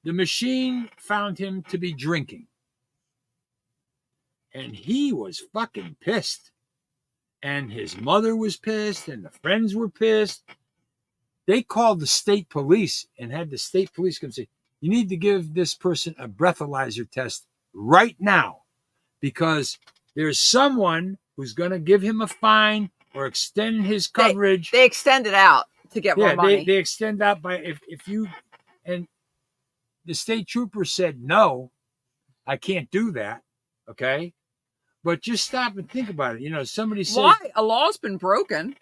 Speaker 1: the machine found him to be drinking. And he was fucking pissed. And his mother was pissed, and the friends were pissed. They called the state police and had the state police come say, you need to give this person a breathalyzer test right now because there's someone who's going to give him a fine or extend his coverage.
Speaker 2: They extend it out to get more money.
Speaker 1: They extend out by if you, and the state trooper said, no, I can't do that. Okay. But just stop and think about it. Somebody said,
Speaker 2: why? A law's been broken.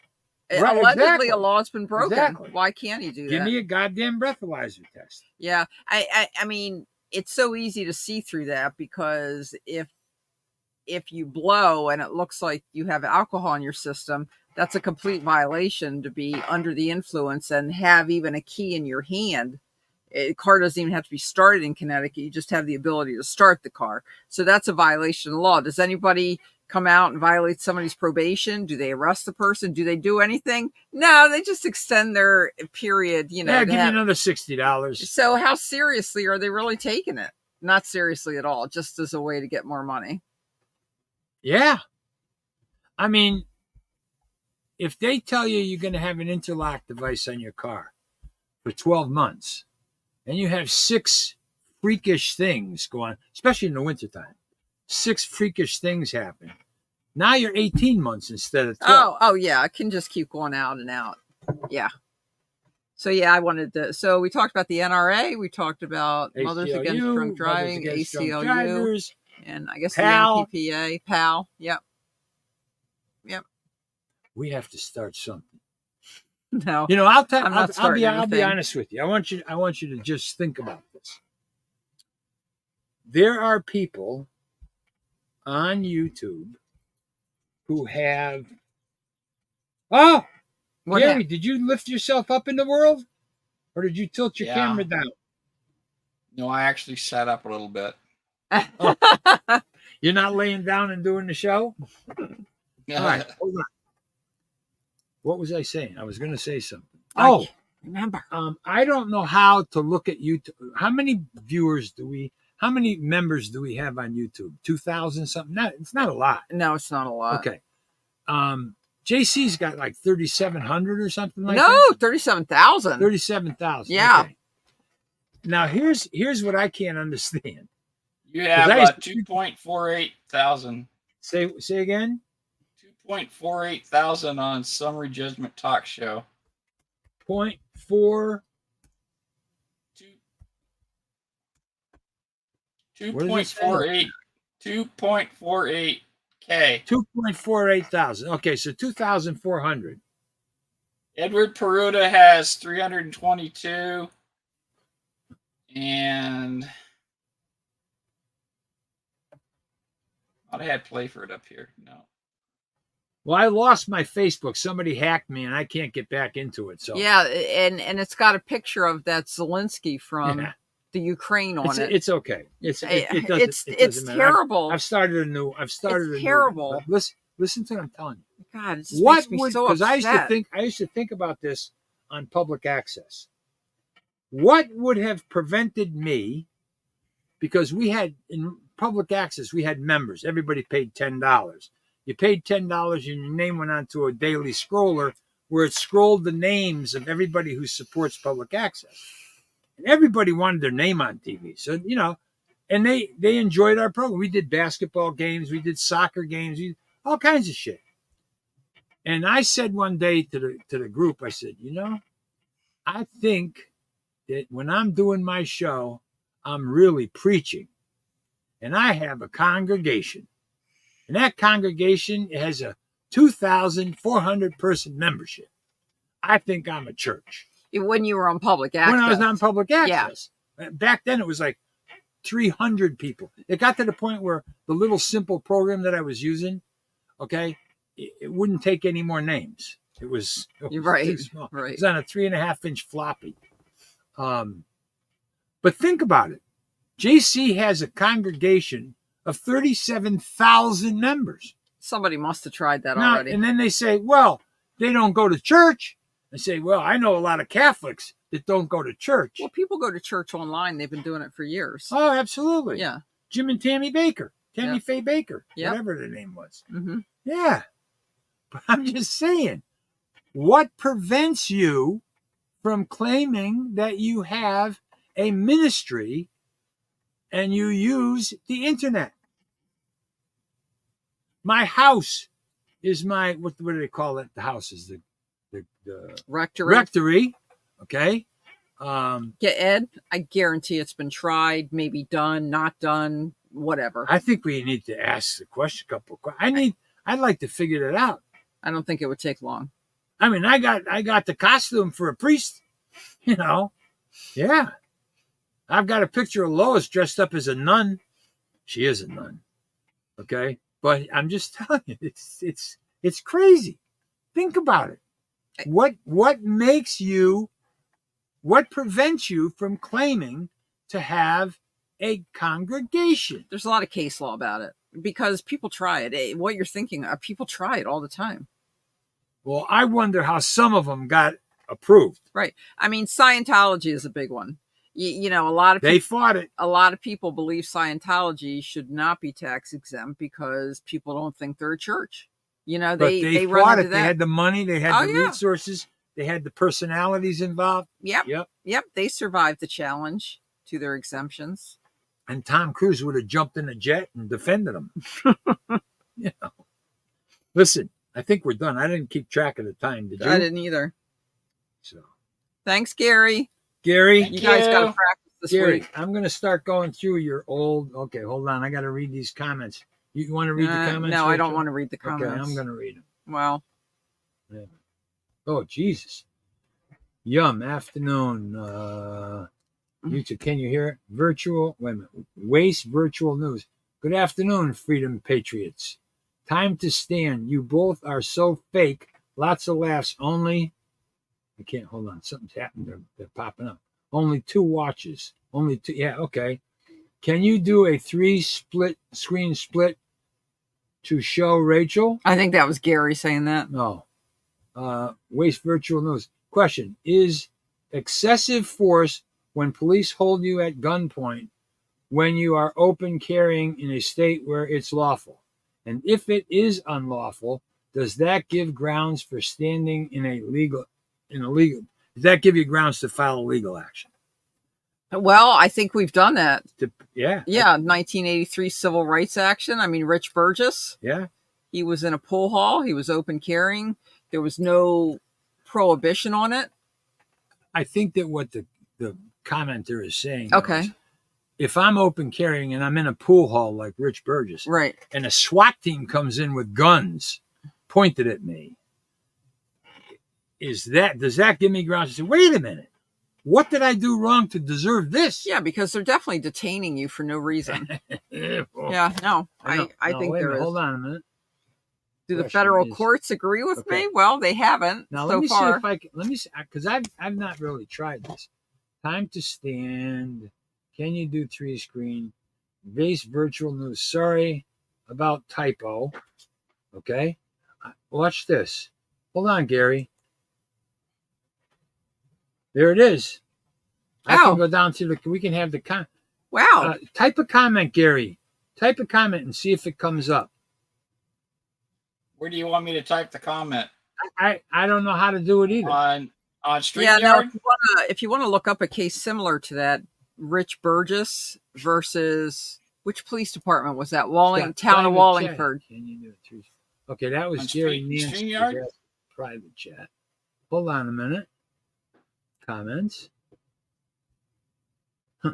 Speaker 2: Right, allegedly, a law's been broken.
Speaker 1: Exactly.
Speaker 2: Why can't he do that?
Speaker 1: Give me a goddamn breathalyzer test.
Speaker 2: Yeah. I mean, it's so easy to see through that because if you blow and it looks like you have alcohol in your system, that's a complete violation to be under the influence and have even a key in your hand. A car doesn't even have to be started in Connecticut. You just have the ability to start the car. So that's a violation of the law. Does anybody come out and violate somebody's probation? Do they arrest the person? Do they do anything? No, they just extend their period,
Speaker 1: Yeah, give you another $60.
Speaker 2: So how seriously are they really taking it? Not seriously at all, just as a way to get more money.
Speaker 1: Yeah. I mean, if they tell you you're going to have an interlock device on your car for 12 months, and you have 6 freakish things go on, especially in the wintertime. 6 freakish things happen. Now you're 18 months instead of 12.
Speaker 2: Oh, yeah. It can just keep going out and out. Yeah. So, yeah, so we talked about the NRA. We talked about ACLU, Mothers Against Drunk Driving, ACLU, and I guess
Speaker 1: PAL.
Speaker 2: The MPPA, PAL. Yep.
Speaker 1: We have to start something.
Speaker 2: No,
Speaker 1: I'll be honest with you. I want you to just think about this. there are people on YouTube who have. Oh,
Speaker 2: What
Speaker 1: Gary, did you lift yourself up in the world, or did you tilt your
Speaker 3: Yeah.
Speaker 1: camera down?
Speaker 3: No, I actually sat up a little bit.
Speaker 1: Oh. You're not laying down and doing the show? All right, hold on. What was I saying? I was going to say something. Oh,
Speaker 2: remember.
Speaker 1: I don't know how to look at YouTube. How many how many members do we have on YouTube? 2,000 something? It's not a lot.
Speaker 2: No, it's not a lot.
Speaker 1: Okay. JC's got like 3,700 or something like that.
Speaker 2: No, 37,000.
Speaker 1: 37,000.
Speaker 2: Yeah.
Speaker 1: Okay. Now here's what I can't understand.
Speaker 3: You have 2.48 thousand.
Speaker 1: Say again.
Speaker 3: 2.48 thousand on Summary Judgment Talk Show.
Speaker 1: 0.4.
Speaker 3: 2.48. 2.48 K.
Speaker 1: 2.48 thousand. Okay, so 2,400.
Speaker 3: Edward Peruta has 322. And I had Playford up here. No.
Speaker 1: Well, I lost my Facebook. Somebody hacked me, and I can't get back into it. So
Speaker 2: yeah, and it's got a picture of that Zelensky from the Ukraine on it.
Speaker 1: It's okay. It
Speaker 2: it's terrible.
Speaker 1: I've started a new.
Speaker 2: It's terrible.
Speaker 1: Listen to what I'm telling you.
Speaker 2: God, it just makes me so upset.
Speaker 1: I used to think about this on public access. What would have prevented me? Because we had in public access, we had members. Everybody paid $10. You paid $10 and your name went onto a daily scroller where it scrolled the names of everybody who supports public access. And everybody wanted their name on TV. So, and they enjoyed our program. We did basketball games. We did soccer games. All kinds of shit. And I said one day to the group, I said, I think that when I'm doing my show, I'm really preaching. And I have a congregation. And that congregation has a 2,400 person membership. I think I'm a church.
Speaker 2: When you were on public access.
Speaker 1: When I was on public access. Yeah. Back then it was like 300 people. It got to the point where the little simple program that I was using, okay, it wouldn't take any more names. It was
Speaker 2: right.
Speaker 1: too small.
Speaker 2: Right.
Speaker 1: It was on a 3.5-inch floppy. But think about it. JC has a congregation of 37,000 members.
Speaker 2: Somebody must have tried that already.
Speaker 1: And then they say, well, they don't go to church. I say, well, I know a lot of Catholics that don't go to church.
Speaker 2: Well, people go to church online. They've been doing it for years.
Speaker 1: Oh, absolutely.
Speaker 2: Yeah.
Speaker 1: Jim and Tammy Baker. Tammy
Speaker 2: Yep.
Speaker 1: Faye Baker.
Speaker 2: Yep.
Speaker 1: Whatever the name was.
Speaker 2: Mm-hmm.
Speaker 1: Yeah. But I'm just saying, what prevents you from claiming that you have a ministry and you use the internet? My house is my, what do they call it? The house is the rectory. Okay.
Speaker 2: Yeah, Ed, I guarantee it's been tried, maybe done, not done, whatever.
Speaker 1: I think we need to ask the question, I'd like to figure it out.
Speaker 2: I don't think it would take long.
Speaker 1: I mean, I got the costume for a priest, Yeah. I've got a picture of Lois dressed up as a nun. She is a nun. Okay. But I'm just telling you, it's crazy. Think about it. What prevents you from claiming to have a congregation?
Speaker 2: There's a lot of case law about it because people try it. What you're thinking of, people try it all the time.
Speaker 1: Well, I wonder how some of them got approved.
Speaker 2: Right. I mean, Scientology is a big one. A lot of people,
Speaker 1: they fought it.
Speaker 2: A lot of people believe Scientology should not be tax exempt because people don't think they're a church. They
Speaker 1: fought it. They had the money. They had the resources. They had the personalities involved.
Speaker 2: Yep. They survived the challenge to their exemptions.
Speaker 1: And Tom Cruise would have jumped in a jet and defended them. Listen, I think we're done. I didn't keep track of the time. Did you?
Speaker 2: I didn't either.
Speaker 1: So,
Speaker 2: thanks, Gary.
Speaker 1: Gary,
Speaker 2: you guys got to practice this week.
Speaker 1: I'm going to start going through your old. Okay, hold on. I got to read these comments. You want to read the comments?
Speaker 2: No, Rachel? I don't want to read the comments.
Speaker 1: Okay, I'm going to read them.
Speaker 2: Well.
Speaker 1: Yeah. Oh, Jesus. Yum, afternoon. YouTube. Can you hear it? Virtual. Wait a minute. Waste virtual news. Good afternoon, Freedom Patriots. Time to stand. You both are so fake. Lots of laughs. Only. I can't hold on. Something's happened. They're popping up. Only 2 watches. Only 2. Yeah. Okay. Can you do a 3 screen split to show Rachel?
Speaker 2: I think that was Gary saying that.
Speaker 1: No. Waste virtual news. Question: is excessive force when police hold you at gunpoint when you are open carrying in a state where it's lawful? And if it is unlawful, does that give grounds for standing in a legal? Does that give you grounds to file legal action?
Speaker 2: Well, I think we've done that.
Speaker 1: Yeah.
Speaker 2: Yeah, 1983 civil rights action. I mean, Rich Burgess.
Speaker 1: Yeah.
Speaker 2: He was in a pool hall. He was open carrying. There was no prohibition on it.
Speaker 1: I think that what the commenter is saying.
Speaker 2: Okay.
Speaker 1: Is, if I'm open carrying and I'm in a pool hall like Rich Burgess,
Speaker 2: right,
Speaker 1: and a SWAT team comes in with guns pointed at me, does that give me grounds to say, wait a minute, what did I do wrong to deserve this?
Speaker 2: Yeah, because they're definitely detaining you for no reason.
Speaker 1: Well,
Speaker 2: yeah, no, I think there is.
Speaker 1: Hold on a minute.
Speaker 2: Do the federal courts agree with me? Well, they haven't
Speaker 1: now,
Speaker 2: so far.
Speaker 1: Let me see, because I've not really tried this. Time to stand. Can you do 3 screen? Base virtual news. Sorry about typo. Okay. Watch this. Hold on, Gary. There it is. I can go down to we can have the
Speaker 2: Wow.
Speaker 1: Type a comment, Gary. Type a comment and see if it comes up.
Speaker 3: Where do you want me to type the comment?
Speaker 1: I don't know how to do it either.
Speaker 3: On StreamYard?
Speaker 2: Yeah, no, if you want to look up a case similar to that, Rich Burgess versus which police department was that? Town of Wallingford.
Speaker 1: Can you do it? Okay, that was
Speaker 3: on
Speaker 1: Gary Nancy.
Speaker 3: StreamYard?
Speaker 1: Private chat. Hold on a minute. Comments. Huh.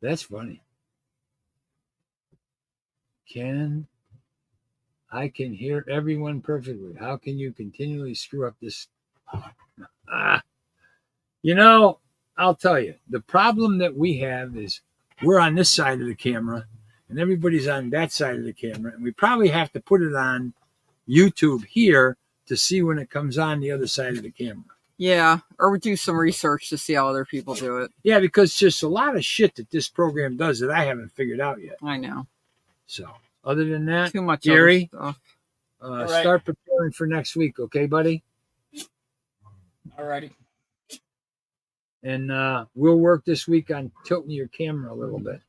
Speaker 1: That's funny. I can hear everyone perfectly. How can you continually screw up this? I'll tell you, the problem that we have is we're on this side of the camera and everybody's on that side of the camera. And we probably have to put it on YouTube here to see when it comes on the other side of the camera.
Speaker 2: Yeah, or do some research to see how other people do it.
Speaker 1: Yeah, because there's a lot of shit that this program does that I haven't figured out yet.
Speaker 2: I know.
Speaker 1: So, other than that,
Speaker 2: too much
Speaker 1: Gary,
Speaker 2: stuff.
Speaker 3: Right.
Speaker 1: Start preparing for next week, okay, buddy?
Speaker 3: All righty.
Speaker 1: And we'll work this week on tilting your camera a little bit.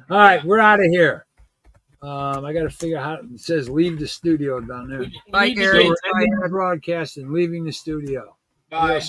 Speaker 1: All right, we're out of here. I got to figure out how it says leave the studio down there.
Speaker 2: Bye, Gary.
Speaker 1: So we're ending the broadcast and leaving the studio.
Speaker 3: Bye.